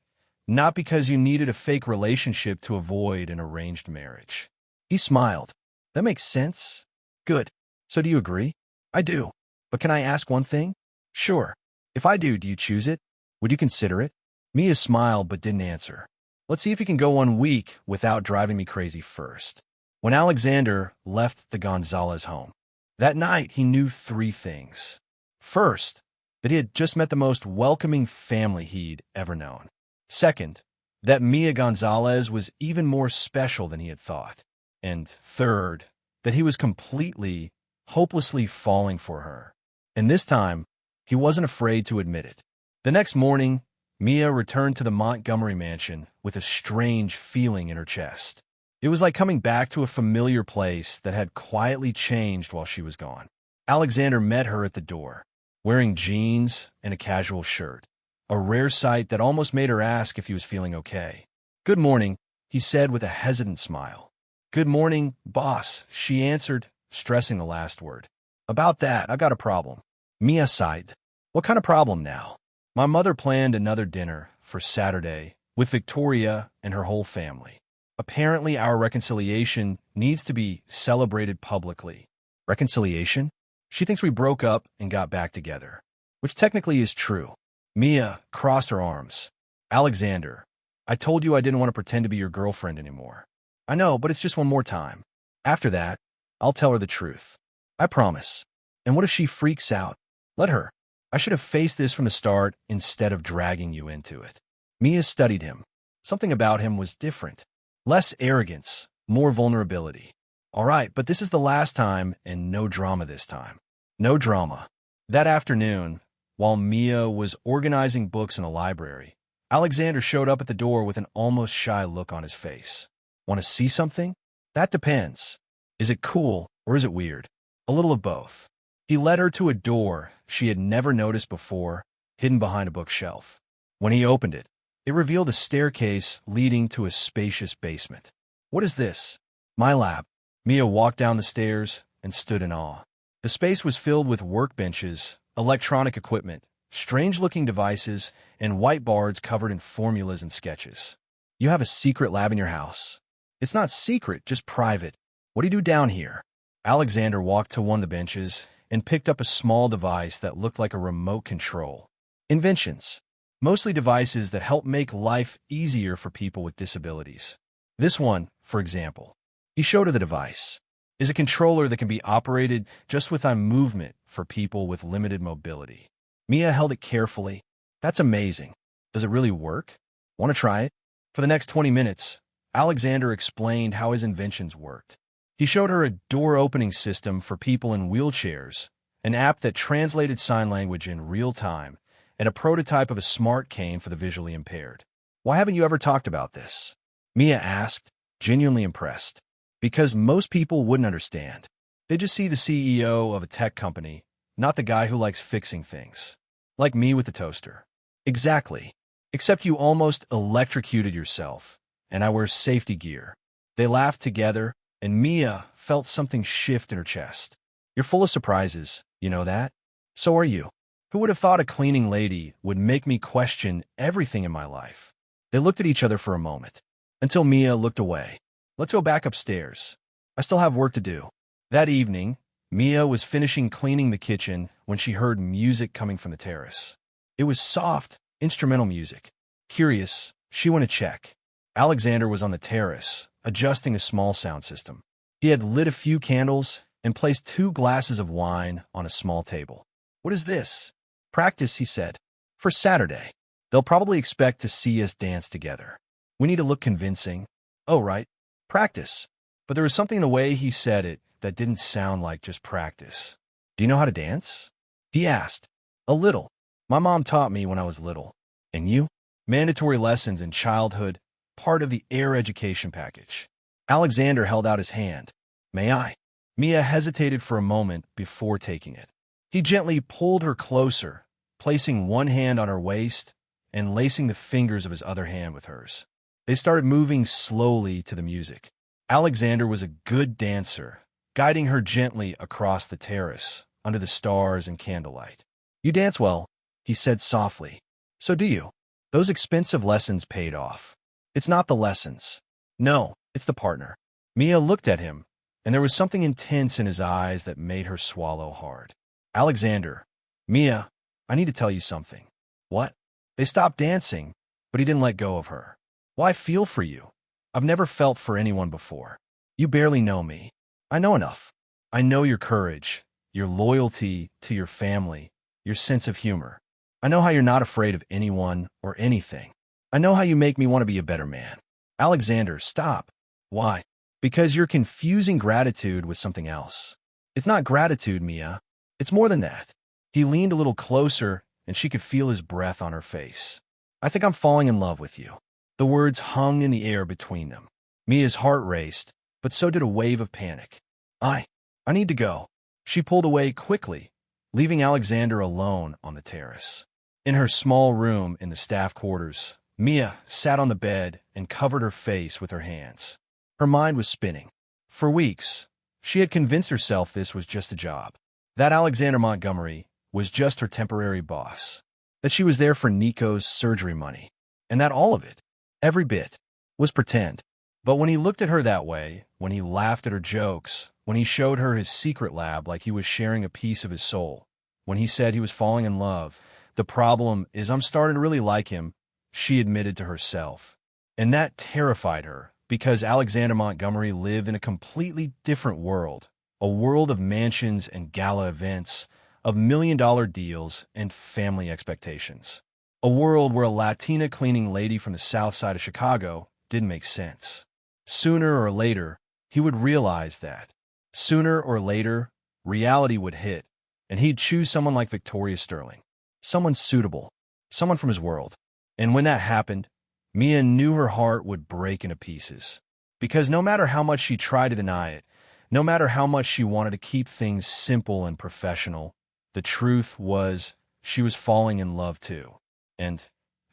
not because you needed a fake relationship to avoid an arranged marriage. He smiled. That makes sense. Good. So do you agree? I do. But can I ask one thing? Sure. If I do you choose it? Would you consider it? Mia smiled but didn't answer. Let's see if you can go 1 week without driving me crazy first. When Alexander left the Gonzalez home, that night he knew 3 things. First, that he had just met the most welcoming family he'd ever known. Second, that Mia Gonzalez was even more special than he had thought. And third, that he was completely, hopelessly falling for her. And this time, he wasn't afraid to admit it. The next morning, Mia returned to the Montgomery mansion with a strange feeling in her chest. It was like coming back to a familiar place that had quietly changed while she was gone. Alexander met her at the door, wearing jeans and a casual shirt, a rare sight that almost made her ask if he was feeling okay. Good morning, he said with a hesitant smile. Good morning, boss, she answered, stressing the last word. About that, I've got a problem. Mia sighed. What kind of problem now? My mother planned another dinner for Saturday with Victoria and her whole family. Apparently, our reconciliation needs to be celebrated publicly. Reconciliation? She thinks we broke up and got back together, which technically is true. Mia crossed her arms. Alexander, I told you I didn't want to pretend to be your girlfriend anymore. I know, but it's just one more time. After that, I'll tell her the truth. I promise. And what if she freaks out? Let her. I should have faced this from the start instead of dragging you into it. Mia studied him. Something about him was different. Less arrogance, more vulnerability. All right, but this is the last time and no drama this time. No drama. That afternoon, while Mia was organizing books in a library, Alexander showed up at the door with an almost shy look on his face. Want to see something? That depends. Is it cool or is it weird? A little of both. He led her to a door she had never noticed before, hidden behind a bookshelf. When he opened it, it revealed a staircase leading to a spacious basement. What is this? My lab. Mia walked down the stairs and stood in awe. The space was filled with workbenches, electronic equipment, strange-looking devices, and whiteboards covered in formulas and sketches. You have a secret lab in your house. It's not secret, just private. What do you do down here? Alexander walked to one of the benches and picked up a small device that looked like a remote control. Inventions. Mostly devices that help make life easier for people with disabilities. This one, for example. He showed her the device. Is a controller that can be operated just with eye movement for people with limited mobility. Mia held it carefully. That's amazing. Does it really work? Want to try it? For the next 20 minutes, Alexander explained how his inventions worked. He showed her a door-opening system for people in wheelchairs, an app that translated sign language in real time, and a prototype of a smart cane for the visually impaired. Why haven't you ever talked about this? Mia asked, genuinely impressed. Because most people wouldn't understand. They just see the CEO of a tech company, not the guy who likes fixing things. Like me with the toaster. Exactly. Except you almost electrocuted yourself, and I wear safety gear. They laughed together, and Mia felt something shift in her chest. You're full of surprises, you know that? So are you. Who would have thought a cleaning lady would make me question everything in my life? They looked at each other for a moment, until Mia looked away. Let's go back upstairs. I still have work to do. That evening, Mia was finishing cleaning the kitchen when she heard music coming from the terrace. It was soft, instrumental music. Curious, she went to check. Alexander was on the terrace, adjusting a small sound system. He had lit a few candles and placed 2 glasses of wine on a small table. What is this? Practice, he said. For Saturday. They'll probably expect to see us dance together. We need to look convincing. Oh, right. Practice. But there was something in the way he said it that didn't sound like just practice. Do you know how to dance? He asked. A little. My mom taught me when I was little. And you? Mandatory lessons in childhood, part of the air education package. Alexander held out his hand. May I? Mia hesitated for a moment before taking it. He gently pulled her closer, placing one hand on her waist and lacing the fingers of his other hand with hers. They started moving slowly to the music. Alexander was a good dancer, guiding her gently across the terrace, under the stars and candlelight. You dance well, he said softly. So do you. Those expensive lessons paid off. It's not the lessons. No, it's the partner. Mia looked at him, and there was something intense in his eyes that made her swallow hard. Alexander, Mia, I need to tell you something. What? They stopped dancing, but he didn't let go of her. Why feel for you? I've never felt for anyone before. You barely know me. I know enough. I know your courage, your loyalty to your family, your sense of humor. I know how you're not afraid of anyone or anything. I know how you make me want to be a better man. Alexander, stop. Why? Because you're confusing gratitude with something else. It's not gratitude, Mia. It's more than that. He leaned a little closer, and she could feel his breath on her face. I think I'm falling in love with you. The words hung in the air between them. Mia's heart raced, but so did a wave of panic. I need to go. She pulled away quickly, leaving Alexander alone on the terrace. In her small room in the staff quarters, Mia sat on the bed and covered her face with her hands. Her mind was spinning. For weeks, she had convinced herself this was just a job, that Alexander Montgomery was just her temporary boss, that she was there for Nico's surgery money, and that all of it, every bit, was pretend. But when he looked at her that way, when he laughed at her jokes, when he showed her his secret lab like he was sharing a piece of his soul, when he said he was falling in love, the problem is I'm starting to really like him, she admitted to herself. And that terrified her, because Alexander Montgomery lived in a completely different world, a world of mansions and gala events, of million-dollar deals and family expectations. A world where a Latina cleaning lady from the south side of Chicago didn't make sense. Sooner or later, he would realize that. Sooner or later, reality would hit, and he'd choose someone like Victoria Sterling. Someone suitable. Someone from his world. And when that happened, Mia knew her heart would break into pieces. Because no matter how much she tried to deny it, no matter how much she wanted to keep things simple and professional, the truth was she was falling in love too. And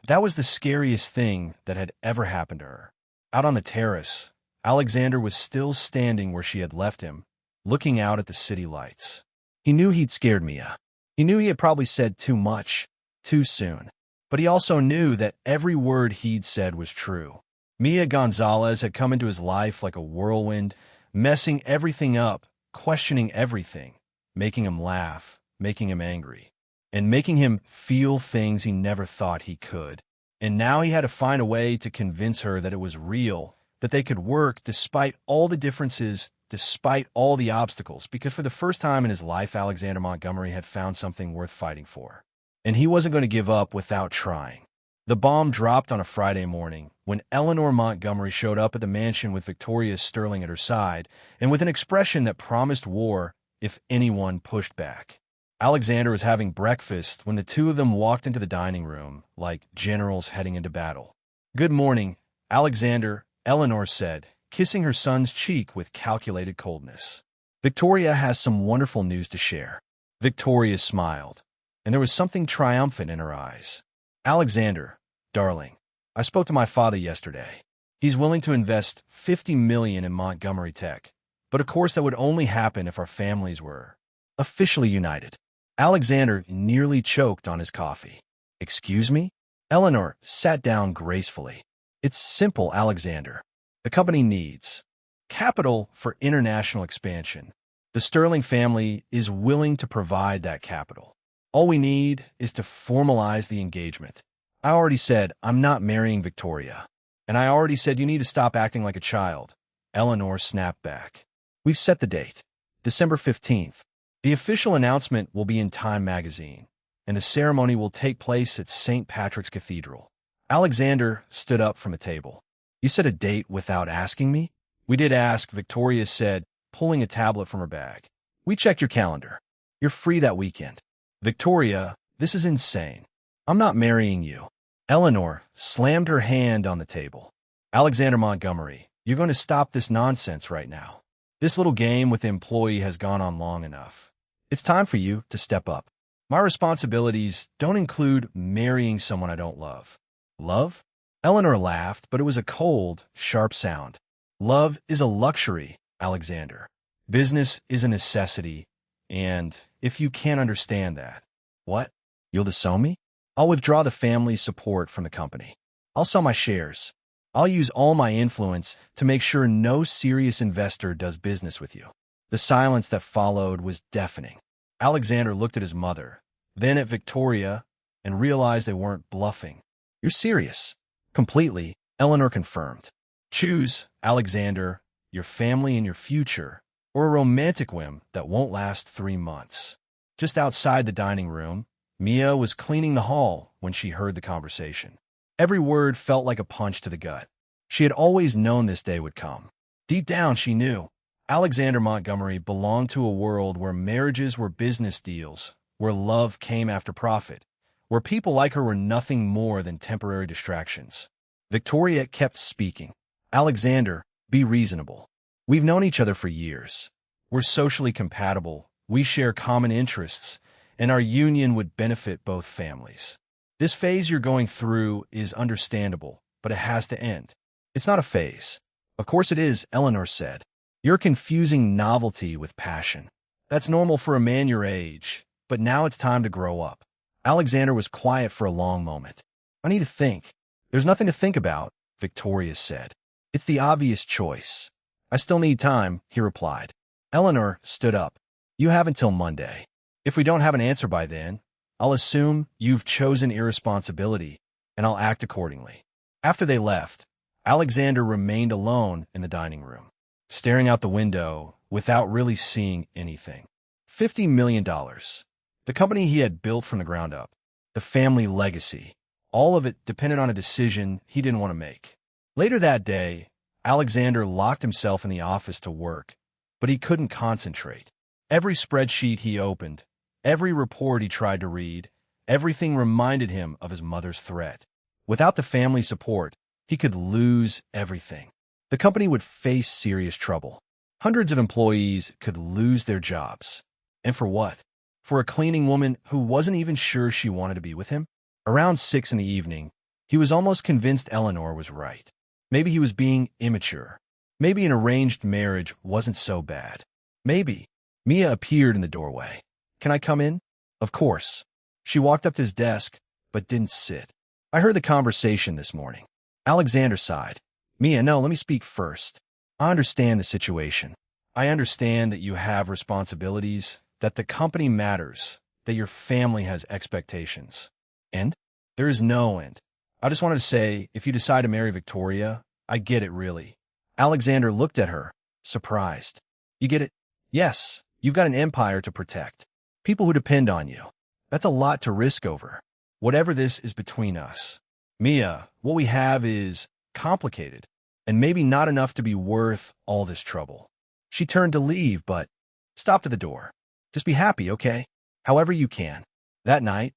that was the scariest thing that had ever happened to her. Out on the terrace, Alexander was still standing where she had left him, looking out at the city lights. He knew he'd scared Mia. He knew he had probably said too much, too soon. But he also knew that every word he'd said was true. Mia Gonzalez had come into his life like a whirlwind, messing everything up, questioning everything, making him laugh, making him angry, and making him feel things he never thought he could. And now he had to find a way to convince her that it was real, that they could work despite all the differences, despite all the obstacles, because for the first time in his life, Alexander Montgomery had found something worth fighting for. And he wasn't going to give up without trying. The bomb dropped on a Friday morning when Eleanor Montgomery showed up at the mansion with Victoria Sterling at her side and with an expression that promised war if anyone pushed back. Alexander was having breakfast when the two of them walked into the dining room like generals heading into battle. "Good morning, Alexander," Eleanor said, kissing her son's cheek with calculated coldness. "Victoria has some wonderful news to share." Victoria smiled, and there was something triumphant in her eyes. "Alexander, darling, I spoke to my father yesterday. He's willing to invest $50 million in Montgomery Tech. But of course that would only happen if our families were officially united. Alexander nearly choked on his coffee. Excuse me? Eleanor sat down gracefully. It's simple, Alexander. The company needs capital for international expansion. The Sterling family is willing to provide that capital. All we need is to formalize the engagement. I already said I'm not marrying Victoria. And I already said you need to stop acting like a child. Eleanor snapped back. We've set the date. December 15th. The official announcement will be in Time magazine, and the ceremony will take place at St. Patrick's Cathedral. Alexander stood up from a table. You set a date without asking me? We did ask, Victoria said, pulling a tablet from her bag. We checked your calendar. You're free that weekend. Victoria, this is insane. I'm not marrying you. Eleanor slammed her hand on the table. Alexander Montgomery, you're going to stop this nonsense right now. This little game with the employee has gone on long enough. It's time for you to step up. My responsibilities don't include marrying someone I don't love. Love? Eleanor laughed, but it was a cold, sharp sound. Love is a luxury, Alexander. Business is a necessity, and if you can't understand that, what? You'll disown me? I'll withdraw the family's support from the company. I'll sell my shares. I'll use all my influence to make sure no serious investor does business with you. The silence that followed was deafening. Alexander looked at his mother, then at Victoria, and realized they weren't bluffing. You're serious. Completely, Eleanor confirmed. Choose, Alexander, your family and your future, or a romantic whim that won't last 3 months. Just outside the dining room, Mia was cleaning the hall when she heard the conversation. Every word felt like a punch to the gut. She had always known this day would come. Deep down, she knew. Alexander Montgomery belonged to a world where marriages were business deals, where love came after profit, where people like her were nothing more than temporary distractions. Victoria kept speaking. Alexander, be reasonable. We've known each other for years. We're socially compatible. We share common interests, and our union would benefit both families. This phase you're going through is understandable, but it has to end. It's not a phase. Of course it is, Eleanor said. You're confusing novelty with passion. That's normal for a man your age, but now it's time to grow up. Alexander was quiet for a long moment. I need to think. There's nothing to think about, Victoria said. It's the obvious choice. I still need time, he replied. Eleanor stood up. You have until Monday. If we don't have an answer by then, I'll assume you've chosen irresponsibility, and I'll act accordingly. After they left, Alexander remained alone in the dining room, staring out the window without really seeing anything. $50 million. The company he had built from the ground up. The family legacy. All of it depended on a decision he didn't want to make. Later that day, Alexander locked himself in the office to work, but he couldn't concentrate. Every spreadsheet he opened, every report he tried to read, everything reminded him of his mother's threat. Without the family support, he could lose everything. The company would face serious trouble. Hundreds of employees could lose their jobs. And for what? For a cleaning woman who wasn't even sure she wanted to be with him? Around 6 in the evening, he was almost convinced Eleanor was right. Maybe he was being immature. Maybe an arranged marriage wasn't so bad. Maybe. Mia appeared in the doorway. Can I come in? Of course. She walked up to his desk, but didn't sit. I heard the conversation this morning. Alexander sighed. Mia, no, let me speak first. I understand the situation. I understand that you have responsibilities, that the company matters, that your family has expectations. And? There is no end. I just wanted to say, if you decide to marry Victoria, I get it, really. Alexander looked at her, surprised. You get it? Yes, you've got an empire to protect. People who depend on you. That's a lot to risk over. Whatever this is between us. Mia, what we have is complicated, and maybe not enough to be worth all this trouble. She turned to leave, but stopped at the door. Just be happy, okay? However you can. That night,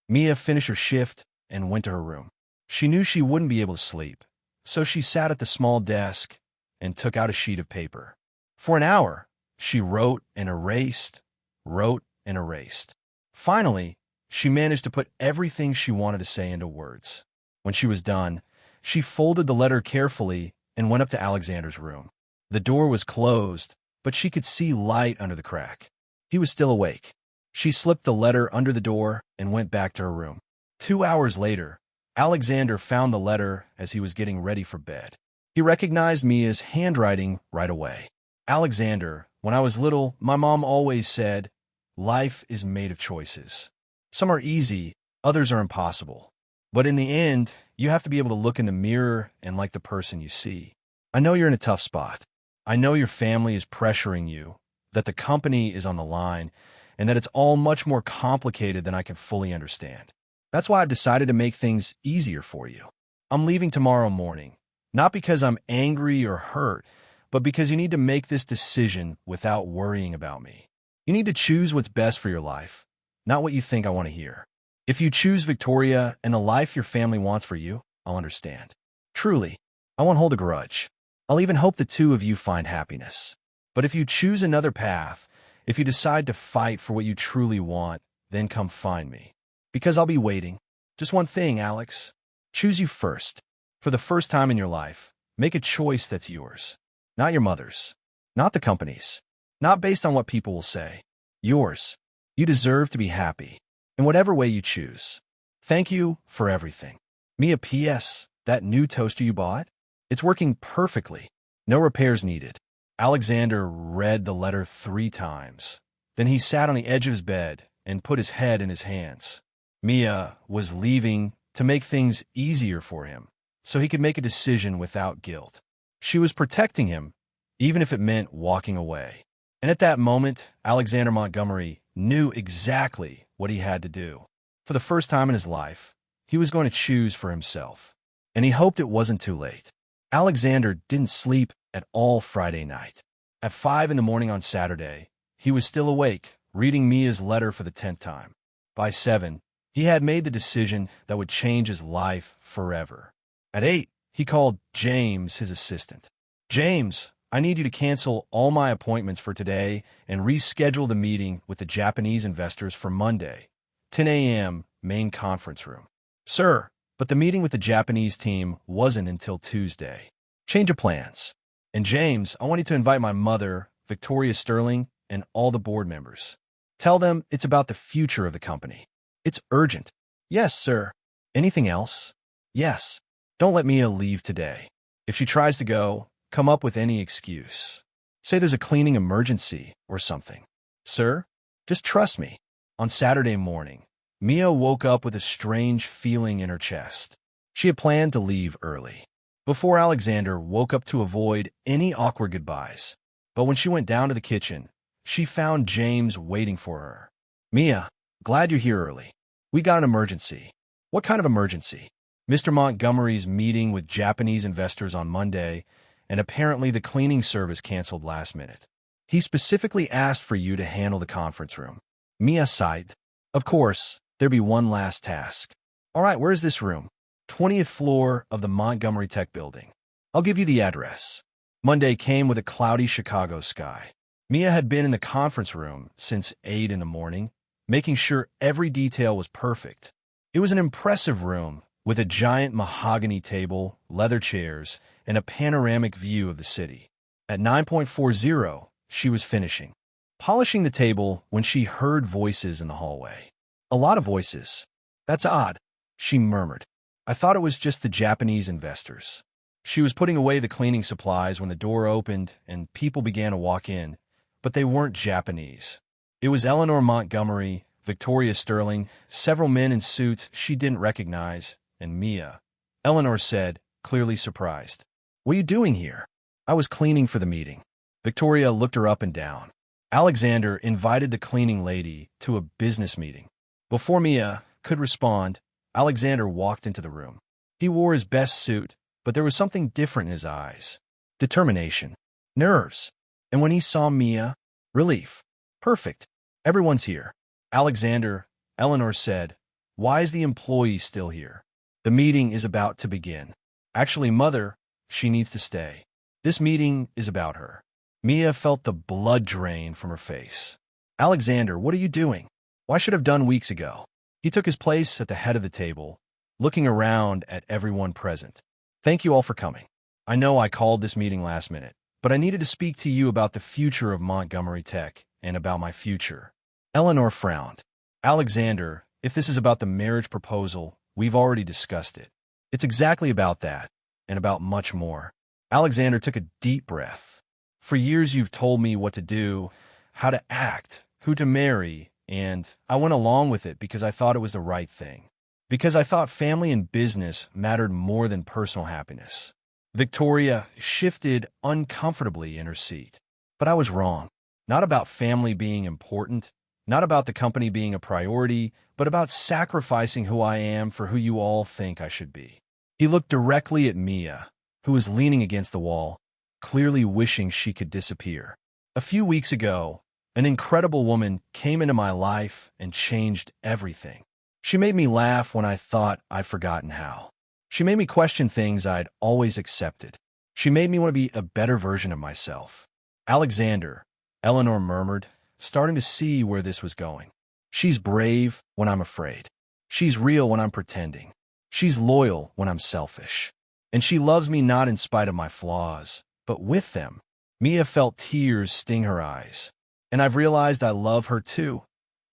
Mia finished her shift and went to her room. She knew she wouldn't be able to sleep, so she sat at the small desk and took out a sheet of paper. For an hour, she wrote and erased, wrote and erased. Finally, she managed to put everything she wanted to say into words. When she was done, She folded the letter carefully and went up to Alexander's room. The door was closed, but she could see light under the crack. He was still awake. She slipped the letter under the door and went back to her room. 2 hours later, Alexander found the letter as he was getting ready for bed. He recognized Mia's handwriting right away. Alexander, when I was little, my mom always said, life is made of choices. Some are easy, others are impossible. But in the end, you have to be able to look in the mirror and like the person you see. I know you're in a tough spot. I know your family is pressuring you, that the company is on the line, and that it's all much more complicated than I can fully understand. That's why I've decided to make things easier for you. I'm leaving tomorrow morning, not because I'm angry or hurt, but because you need to make this decision without worrying about me. You need to choose what's best for your life, not what you think I want to hear. If you choose Victoria and the life your family wants for you, I'll understand. Truly, I won't hold a grudge. I'll even hope the two of you find happiness. But if you choose another path, if you decide to fight for what you truly want, then come find me. Because I'll be waiting. Just one thing, Alex. Choose you first. For the first time in your life, make a choice that's yours. Not your mother's. Not the company's. Not based on what people will say. Yours. You deserve to be happy. In whatever way you choose. Thank you for everything. Mia, P.S. That new toaster you bought? It's working perfectly. No repairs needed. Alexander read the letter 3 times. Then he sat on the edge of his bed and put his head in his hands. Mia was leaving to make things easier for him, so he could make a decision without guilt. She was protecting him, even if it meant walking away. And at that moment, Alexander Montgomery knew exactly what he had to do. For the first time in his life, he was going to choose for himself. And he hoped it wasn't too late. Alexander didn't sleep at all Friday night. At 5 in the morning on Saturday, he was still awake, reading Mia's letter for the 10th time. By 7, he had made the decision that would change his life forever. At 8, he called James, his assistant. James, I need you to cancel all my appointments for today and reschedule the meeting with the Japanese investors for Monday, 10 a.m., main conference room. Sir, but the meeting with the Japanese team wasn't until Tuesday. Change of plans. And James, I want you to invite my mother, Victoria Sterling, and all the board members. Tell them it's about the future of the company. It's urgent. Yes, sir. Anything else? Yes. Don't let Mia leave today. If she tries to go, come up with any excuse. Say there's a cleaning emergency or something. Sir, just trust me. On Saturday morning, Mia woke up with a strange feeling in her chest. She had planned to leave early, before Alexander woke up to avoid any awkward goodbyes. But when she went down to the kitchen, she found James waiting for her. Mia, glad you're here early. We got an emergency. What kind of emergency? Mr. Montgomery's meeting with Japanese investors on Monday, and apparently the cleaning service canceled last minute. He specifically asked for you to handle the conference room. Mia sighed. Of course, there'd be one last task. All right, where's this room? 20th floor of the Montgomery Tech building. I'll give you the address. Monday came with a cloudy Chicago sky. Mia had been in the conference room since 8 in the morning, making sure every detail was perfect. It was an impressive room with a giant mahogany table, leather chairs, and a panoramic view of the city. At 9:40, she was finishing, polishing the table when she heard voices in the hallway. A lot of voices. That's odd, she murmured. I thought it was just the Japanese investors. She was putting away the cleaning supplies when the door opened and people began to walk in, but they weren't Japanese. It was Eleanor Montgomery, Victoria Sterling, several men in suits she didn't recognize, and Mia. Eleanor said, clearly surprised. What are you doing here? I was cleaning for the meeting. Victoria looked her up and down. Alexander invited the cleaning lady to a business meeting. Before Mia could respond, Alexander walked into the room. He wore his best suit, but there was something different in his eyes. Determination. Nerves. And when he saw Mia, relief. Perfect. Everyone's here. Alexander, Eleanor said, why is the employee still here? The meeting is about to begin. Actually, Mother, she needs to stay. This meeting is about her. Mia felt the blood drain from her face. Alexander, what are you doing? Why should have done weeks ago? He took his place at the head of the table, looking around at everyone present. Thank you all for coming. I know I called this meeting last minute, but I needed to speak to you about the future of Montgomery Tech and about my future. Eleanor frowned. Alexander, if this is about the marriage proposal, we've already discussed it. It's exactly about that, and about much more. Alexander took a deep breath. For years you've told me what to do, how to act, who to marry, and I went along with it because I thought it was the right thing. Because I thought family and business mattered more than personal happiness. Victoria shifted uncomfortably in her seat. But I was wrong. Not about family being important, not about the company being a priority, but about sacrificing who I am for who you all think I should be. He looked directly at Mia, who was leaning against the wall, clearly wishing she could disappear. A few weeks ago, an incredible woman came into my life and changed everything. She made me laugh when I thought I'd forgotten how. She made me question things I'd always accepted. She made me want to be a better version of myself. Alexander, Eleanor murmured, starting to see where this was going. She's brave when I'm afraid. She's real when I'm pretending. She's loyal when I'm selfish. And she loves me not in spite of my flaws, but with them. Mia felt tears sting her eyes. And I've realized I love her too.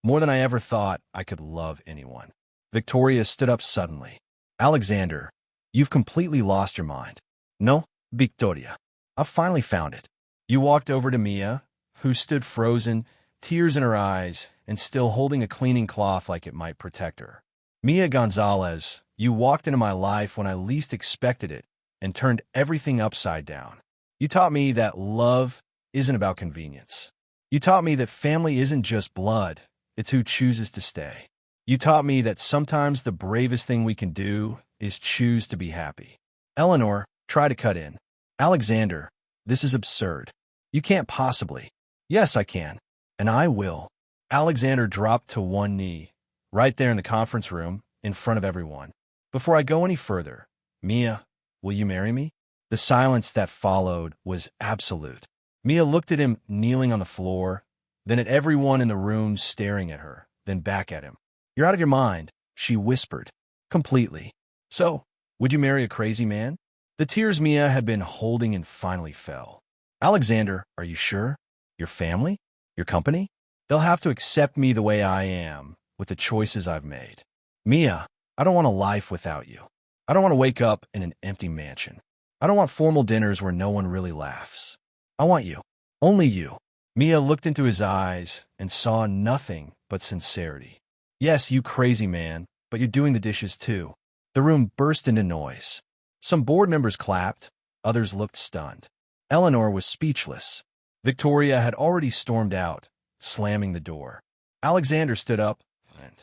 More than I ever thought I could love anyone. Victoria stood up suddenly. Alexander, you've completely lost your mind. No, Victoria. I've finally found it. You walked over to Mia, who stood frozen, tears in her eyes, and still holding a cleaning cloth like it might protect her. Mia Gonzalez, you walked into my life when I least expected it and turned everything upside down. You taught me that love isn't about convenience. You taught me that family isn't just blood. It's who chooses to stay. You taught me that sometimes the bravest thing we can do is choose to be happy. Eleanor, try to cut in. Alexander, this is absurd. You can't possibly. Yes, I can. And I will. Alexander dropped to one knee, right there in the conference room, in front of everyone. Before I go any further, Mia, will you marry me? The silence that followed was absolute. Mia looked at him kneeling on the floor, then at everyone in the room staring at her, then back at him. You're out of your mind, she whispered. Completely. So, would you marry a crazy man? The tears Mia had been holding and finally fell. Alexander, are you sure? Your family? Your company? They'll have to accept me the way I am, with the choices I've made. Mia, I don't want a life without you. I don't want to wake up in an empty mansion. I don't want formal dinners where no one really laughs. I want you. Only you. Mia looked into his eyes and saw nothing but sincerity. Yes, you crazy man, but you're doing the dishes too. The room burst into noise. Some board members clapped, others looked stunned. Eleanor was speechless. Victoria had already stormed out, slamming the door. Alexander stood up and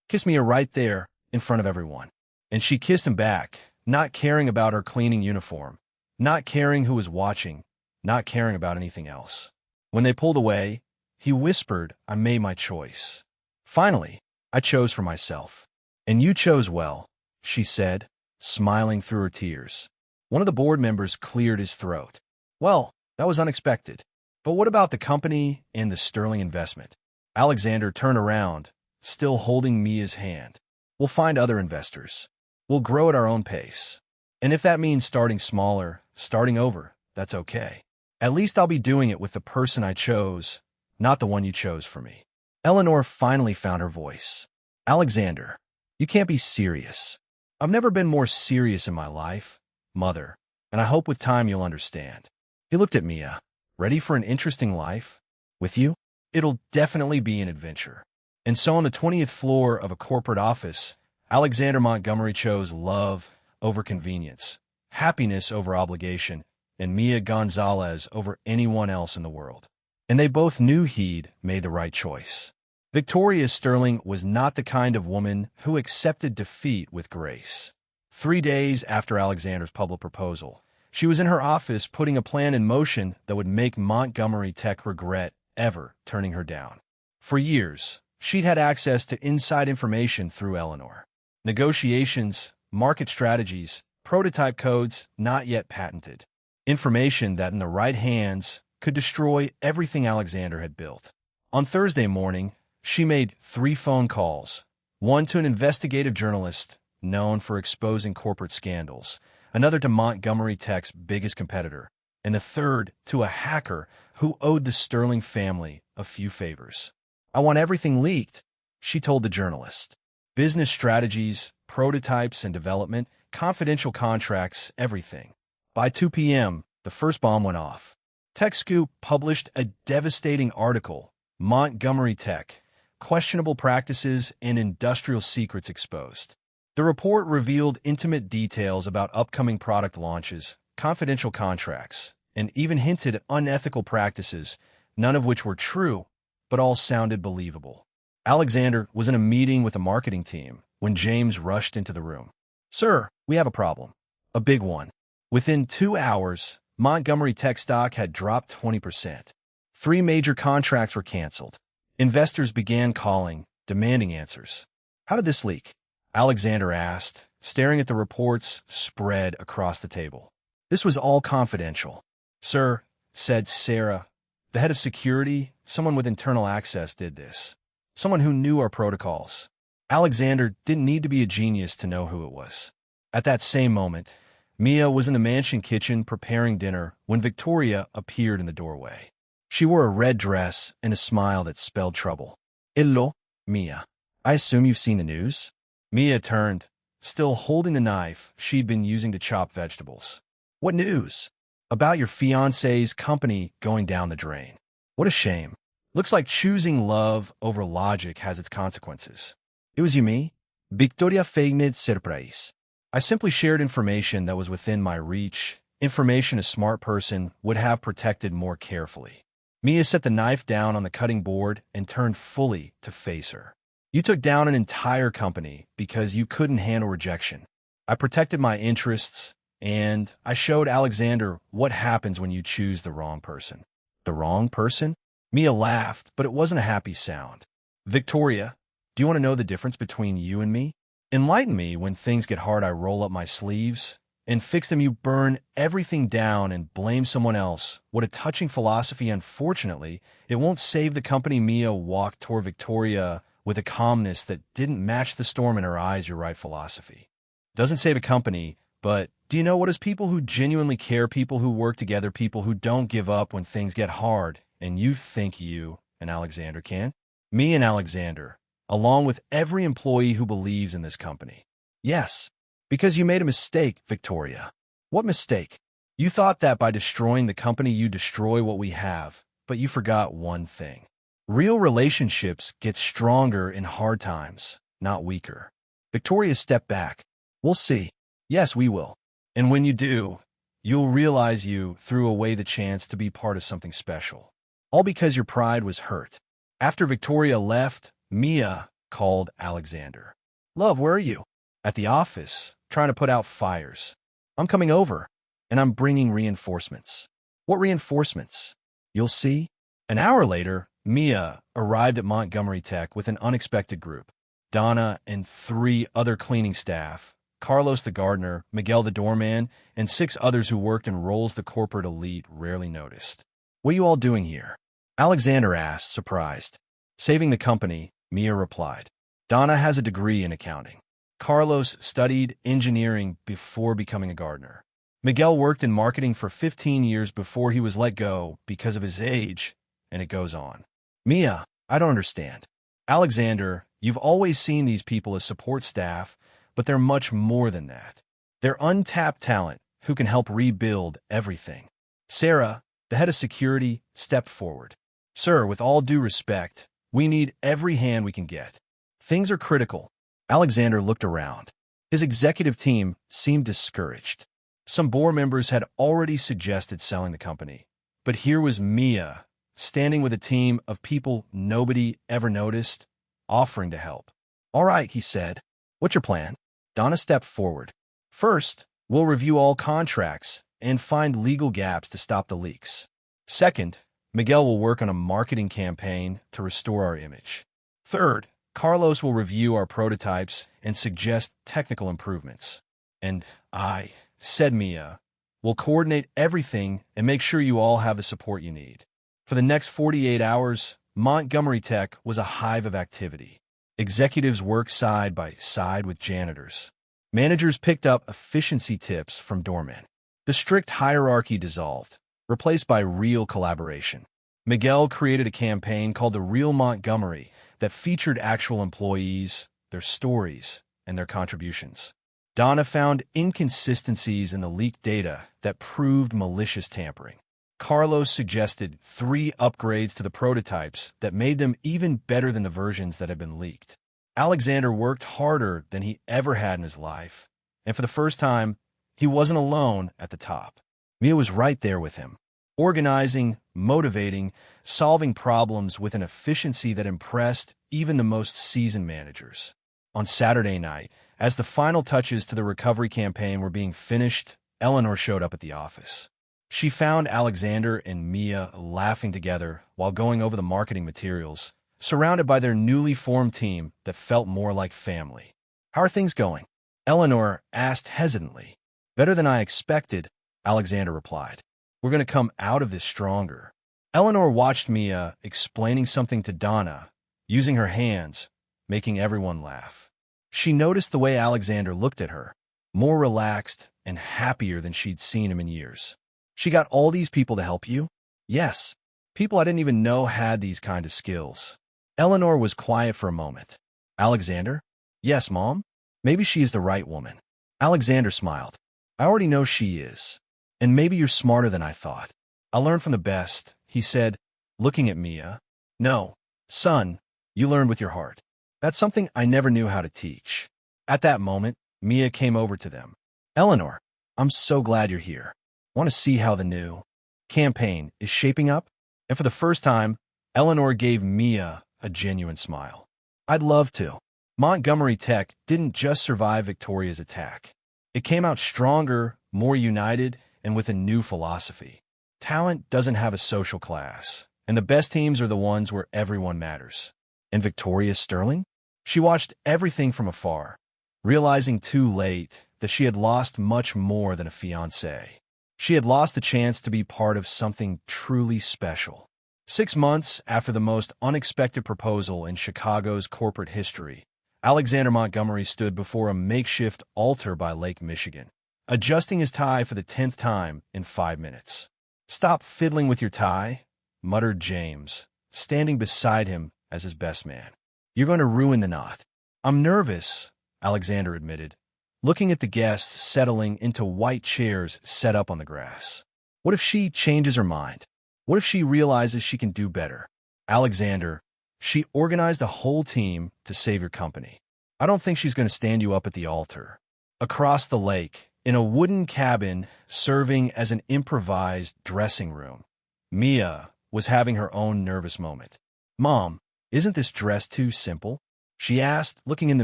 kissed Mia right there in front of everyone. And she kissed him back, not caring about her cleaning uniform, not caring who was watching, not caring about anything else. When they pulled away, he whispered, I made my choice. Finally, I chose for myself. And you chose well, she said, smiling through her tears. One of the board members cleared his throat. Well, that was unexpected. But what about the company and the sterling investment? Alexander turned around, still holding Mia's hand. We'll find other investors. We'll grow at our own pace. And if that means starting smaller, starting over, that's okay. At least I'll be doing it with the person I chose, not the one you chose for me. Eleanor finally found her voice. Alexander, you can't be serious. I've never been more serious in my life, Mother, and I hope with time you'll understand. He looked at Mia. Ready for an interesting life? With you? It'll definitely be an adventure. And so on the 20th floor of a corporate office, Alexander Montgomery chose love over convenience, happiness over obligation, and Mia Gonzalez over anyone else in the world. And they both knew he'd made the right choice. Victoria Sterling was not the kind of woman who accepted defeat with grace. 3 days after Alexander's public proposal, she was in her office putting a plan in motion that would make Montgomery Tech regret ever turning her down. For years, she'd had access to inside information through Eleanor. Negotiations, market strategies, prototype codes not yet patented. Information that in the right hands could destroy everything Alexander had built. On Thursday morning, she made 3 phone calls, one to an investigative journalist known for exposing corporate scandals, another to Montgomery Tech's biggest competitor, and a third to a hacker who owed the Sterling family a few favors. I want everything leaked, she told the journalist. Business strategies, prototypes and development, confidential contracts, everything. By 2 p.m., the first bomb went off. TechScoop published a devastating article, Montgomery Tech, Questionable Practices and Industrial Secrets Exposed. The report revealed intimate details about upcoming product launches, confidential contracts, and even hinted at unethical practices, none of which were true, but all sounded believable. Alexander was in a meeting with the marketing team when James rushed into the room. "Sir, we have a problem. A big one." Within 2 hours, Montgomery Tech stock had dropped 20%. 3 major contracts were canceled. Investors began calling, demanding answers. "How did this leak?" Alexander asked, staring at the reports spread across the table. "This was all confidential." "Sir," said Sarah, the head of security, "someone with internal access did this. Someone who knew our protocols." Alexander didn't need to be a genius to know who it was. At that same moment, Mia was in the mansion kitchen preparing dinner when Victoria appeared in the doorway. She wore a red dress and a smile that spelled trouble. "Hello, Mia. I assume you've seen the news?" Mia turned, still holding the knife she'd been using to chop vegetables. "What news?" "About your fiancé's company going down the drain." "What a shame. Looks like choosing love over logic has its consequences." "It was you, me?" Victoria feigned surprise. "I simply shared information that was within my reach, information a smart person would have protected more carefully." Mia set the knife down on the cutting board and turned fully to face her. "You took down an entire company because you couldn't handle rejection. I protected my interests, and I showed Alexander what happens when you choose the wrong person." "The wrong person?" Mia laughed, but it wasn't a happy sound. "Victoria, do you want to know the difference between you and me? Enlighten me. When things get hard, I roll up my sleeves and fix them. You burn everything down and blame someone else. What a touching philosophy. Unfortunately, it won't save the company." Mia walked toward Victoria with a calmness that didn't match the storm in her eyes. "You're right, philosophy doesn't save a company, but do you know what is people who genuinely care, people who work together, people who don't give up when things get hard, and you think you and Alexander can?" "Me and Alexander, along with every employee who believes in this company." "Yes, because you made a mistake, Victoria." "What mistake?" "You thought that by destroying the company you destroy what we have, but you forgot one thing. Real relationships get stronger in hard times, not weaker." Victoria stepped back. "We'll see." "Yes, we will. And when you do, you'll realize you threw away the chance to be part of something special. All because your pride was hurt." After Victoria left, Mia called Alexander. "Love, where are you?" "At the office, trying to put out fires." "I'm coming over, and I'm bringing reinforcements." "What reinforcements?" "You'll see." An hour later, Mia arrived at Montgomery Tech with an unexpected group. Donna and 3 other cleaning staff, Carlos the gardener, Miguel the doorman, and 6 others who worked in roles the corporate elite rarely noticed. "What are you all doing here?" Alexander asked, surprised. "Saving the company," Mia replied. "Donna has a degree in accounting. Carlos studied engineering before becoming a gardener. Miguel worked in marketing for 15 years before he was let go because of his age," and it goes on. "Mia, I don't understand." "Alexander, you've always seen these people as support staff, but they're much more than that. They're untapped talent who can help rebuild everything." Sarah, the head of security, stepped forward. "Sir, with all due respect, we need every hand we can get. Things are critical." Alexander looked around. His executive team seemed discouraged. Some board members had already suggested selling the company. But here was Mia, standing with a team of people nobody ever noticed, offering to help. "All right," he said. "What's your plan?" Donna stepped forward. "First, we'll review all contracts and find legal gaps to stop the leaks. Second, Miguel will work on a marketing campaign to restore our image. Third, Carlos will review our prototypes and suggest technical improvements. And I, said Mia, will coordinate everything and make sure you all have the support you need." For the next 48 hours, Montgomery Tech was a hive of activity. Executives worked side by side with janitors. Managers picked up efficiency tips from doormen. The strict hierarchy dissolved, replaced by real collaboration. Miguel created a campaign called the Real Montgomery that featured actual employees, their stories, and their contributions. Donna found inconsistencies in the leaked data that proved malicious tampering. Carlos suggested 3 upgrades to the prototypes that made them even better than the versions that had been leaked. Alexander worked harder than he ever had in his life, and for the first time, he wasn't alone at the top. Mia was right there with him, organizing, motivating, solving problems with an efficiency that impressed even the most seasoned managers. On Saturday night, as the final touches to the recovery campaign were being finished, Eleanor showed up at the office. She found Alexander and Mia laughing together while going over the marketing materials, surrounded by their newly formed team that felt more like family. "How are things going?" Eleanor asked hesitantly. "Better than I expected," Alexander replied. "We're going to come out of this stronger." Eleanor watched Mia explaining something to Donna, using her hands, making everyone laugh. She noticed the way Alexander looked at her, more relaxed and happier than she'd seen him in years. "She got all these people to help you?" "Yes. People I didn't even know had these kind of skills." Eleanor was quiet for a moment. "Alexander?" "Yes, Mom. Maybe she is the right woman." Alexander smiled. "I already know she is. And maybe you're smarter than I thought. I'll learn from the best," he said, looking at Mia. "No, son, you learned with your heart. That's something I never knew how to teach." At that moment, Mia came over to them. "Eleanor, I'm so glad you're here. Want to see how the new campaign is shaping up?" And for the first time, Eleanor gave Mia a genuine smile. "I'd love to." Montgomery Tech didn't just survive Victoria's attack. It came out stronger, more united, and with a new philosophy. Talent doesn't have a social class, and the best teams are the ones where everyone matters. And Victoria Sterling? She watched everything from afar, realizing too late that she had lost much more than a fiancé. She had lost the chance to be part of something truly special. 6 months after the most unexpected proposal in Chicago's corporate history, Alexander Montgomery stood before a makeshift altar by Lake Michigan, adjusting his tie for the 10th time in 5 minutes. "Stop fiddling with your tie," muttered James, standing beside him as his best man. "You're going to ruin the knot." "I'm nervous," Alexander admitted, looking at the guests settling into white chairs set up on the grass. "What if she changes her mind? What if she realizes she can do better?" "Alexander, she organized a whole team to save your company. I don't think she's going to stand you up at the altar." Across the lake, in a wooden cabin serving as an improvised dressing room, Mia was having her own nervous moment. "Mom, isn't this dress too simple?" she asked, looking in the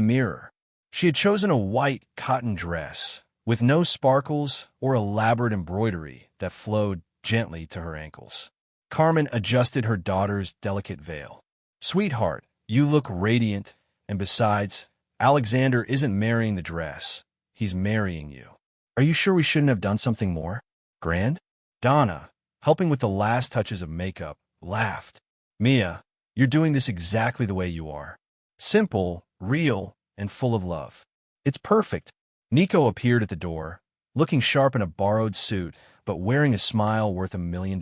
mirror. She had chosen a white cotton dress with no sparkles or elaborate embroidery that flowed gently to her ankles. Carmen adjusted her daughter's delicate veil. "Sweetheart, you look radiant, and besides, Alexander isn't marrying the dress. He's marrying you. Are you sure we shouldn't have done something more grand?" Donna, helping with the last touches of makeup, laughed. "Mia, you're doing this exactly the way you are. Simple, real, and full of love. It's perfect." Nico appeared at the door, looking sharp in a borrowed suit, but wearing a smile worth $1 million.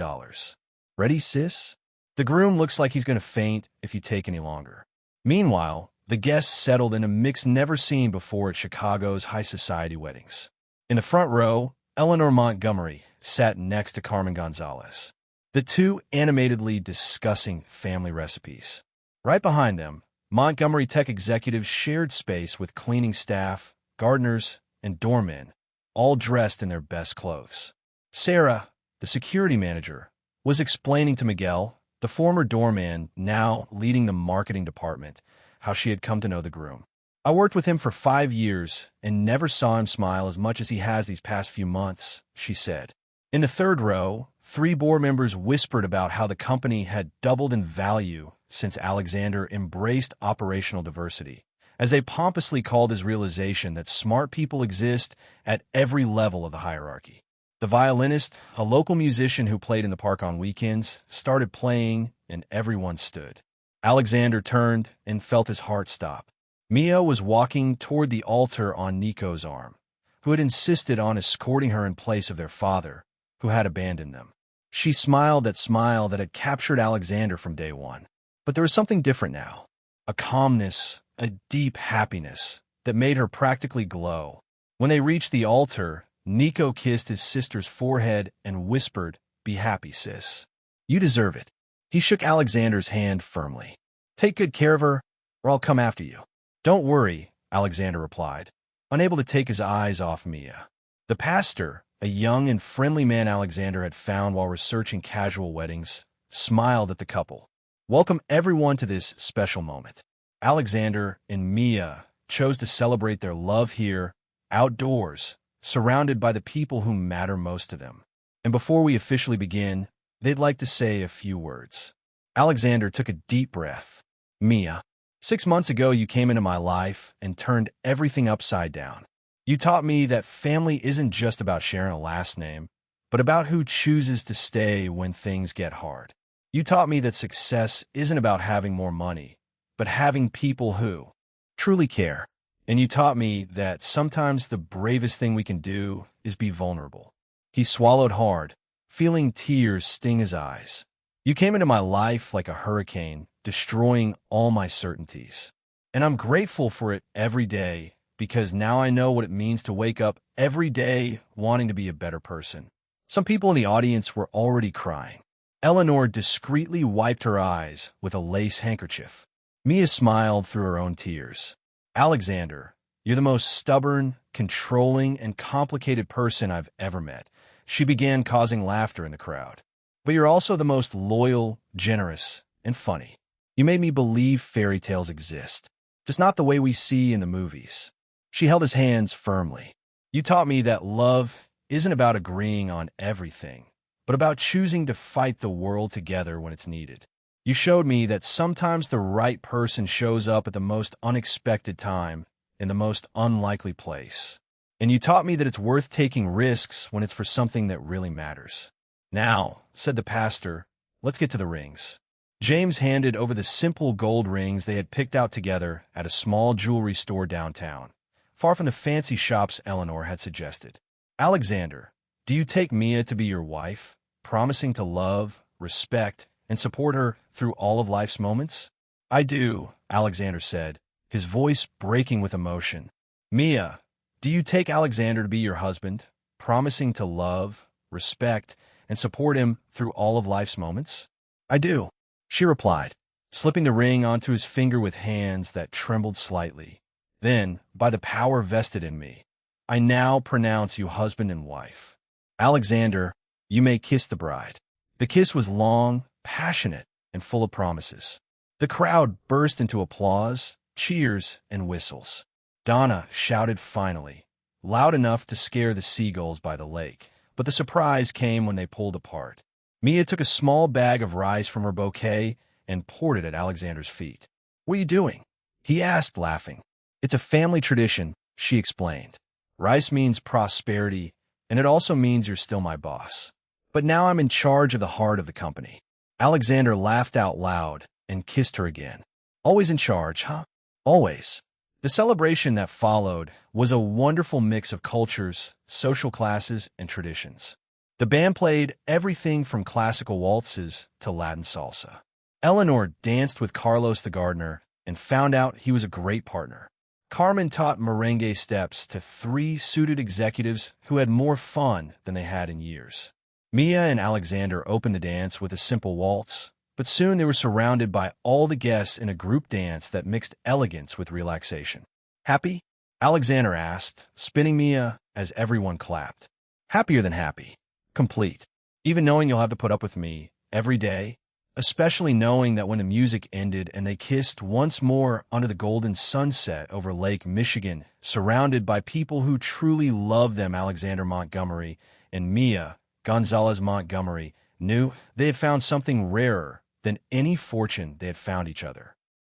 "Ready, sis? The groom looks like he's going to faint if you take any longer." Meanwhile, the guests settled in a mix never seen before at Chicago's high society weddings. In the front row, Eleanor Montgomery sat next to Carmen Gonzalez, the two animatedly discussing family recipes. Right behind them, Montgomery Tech executives shared space with cleaning staff, gardeners, and doormen, all dressed in their best clothes. Sarah, the security manager, was explaining to Miguel, the former doorman now leading the marketing department, how she had come to know the groom. "I worked with him for 5 years and never saw him smile as much as he has these past few months," she said. In the third row, 3 board members whispered about how the company had doubled in value since Alexander embraced operational diversity, as they pompously called his realization that smart people exist at every level of the hierarchy. The violinist, a local musician who played in the park on weekends, started playing, and everyone stood. Alexander turned and felt his heart stop. Mia was walking toward the altar on Nico's arm, who had insisted on escorting her in place of their father, who had abandoned them. She smiled that smile that had captured Alexander from day one. But there was something different now, a calmness, a deep happiness that made her practically glow. When they reached the altar, Nico kissed his sister's forehead and whispered, "Be happy, sis. You deserve it." He shook Alexander's hand firmly. "Take good care of her, or I'll come after you." "Don't worry," Alexander replied, unable to take his eyes off Mia. The pastor, a young and friendly man Alexander had found while researching casual weddings, smiled at the couple. "Welcome everyone to this special moment." Alexander and Mia chose to celebrate their love here, outdoors, surrounded by the people who matter most to them. And before we officially begin, they'd like to say a few words. Alexander took a deep breath. "Mia, 6 months ago you came into my life and turned everything upside down. You taught me that family isn't just about sharing a last name, but about who chooses to stay when things get hard. You taught me that success isn't about having more money, but having people who truly care. And you taught me that sometimes the bravest thing we can do is be vulnerable." He swallowed hard, feeling tears sting his eyes. "You came into my life like a hurricane, destroying all my certainties. And I'm grateful for it every day, because now I know what it means to wake up every day wanting to be a better person." Some people in the audience were already crying. Eleanor discreetly wiped her eyes with a lace handkerchief. Mia smiled through her own tears. "Alexander, you're the most stubborn, controlling, and complicated person I've ever met." She began causing laughter in the crowd. "But you're also the most loyal, generous, and funny. You made me believe fairy tales exist, just not the way we see in the movies." She held his hands firmly. "You taught me that love isn't about agreeing on everything, but about choosing to fight the world together when it's needed. You showed me that sometimes the right person shows up at the most unexpected time, in the most unlikely place. And you taught me that it's worth taking risks when it's for something that really matters." "Now," said the pastor, "let's get to the rings." James handed over the simple gold rings they had picked out together at a small jewelry store downtown, far from the fancy shops Eleanor had suggested. "Alexander, do you take Mia to be your wife, promising to love, respect, and support her through all of life's moments?" "I do," Alexander said, his voice breaking with emotion. "Mia, do you take Alexander to be your husband, promising to love, respect, and support him through all of life's moments?" "I do," she replied, slipping the ring onto his finger with hands that trembled slightly. "Then, by the power vested in me, I now pronounce you husband and wife. Alexander, you may kiss the bride." The kiss was long, passionate, and full of promises. The crowd burst into applause, cheers, and whistles. Donna shouted finally, loud enough to scare the seagulls by the lake, but the surprise came when they pulled apart. Mia took a small bag of rice from her bouquet and poured it at Alexander's feet. "What are you doing?" he asked, laughing. "It's a family tradition," she explained. "Rice means prosperity, and it also means you're still my boss. But now I'm in charge of the heart of the company." Alexander laughed out loud and kissed her again. "Always in charge, huh?" "Always." The celebration that followed was a wonderful mix of cultures, social classes, and traditions. The band played everything from classical waltzes to Latin salsa. Eleanor danced with Carlos the gardener and found out he was a great partner. Carmen taught merengue steps to 3 suited executives who had more fun than they had in years. Mia and Alexander opened the dance with a simple waltz, but soon they were surrounded by all the guests in a group dance that mixed elegance with relaxation. "Happy?" Alexander asked, spinning Mia as everyone clapped. "Happier than happy. Complete. Even knowing you'll have to put up with me every day, especially knowing that when the music ended and they kissed once more under the golden sunset over Lake Michigan, surrounded by people who truly love them." Alexander Montgomery and Mia Gonzalez Montgomery knew they had found something rarer than any fortune they had found each other.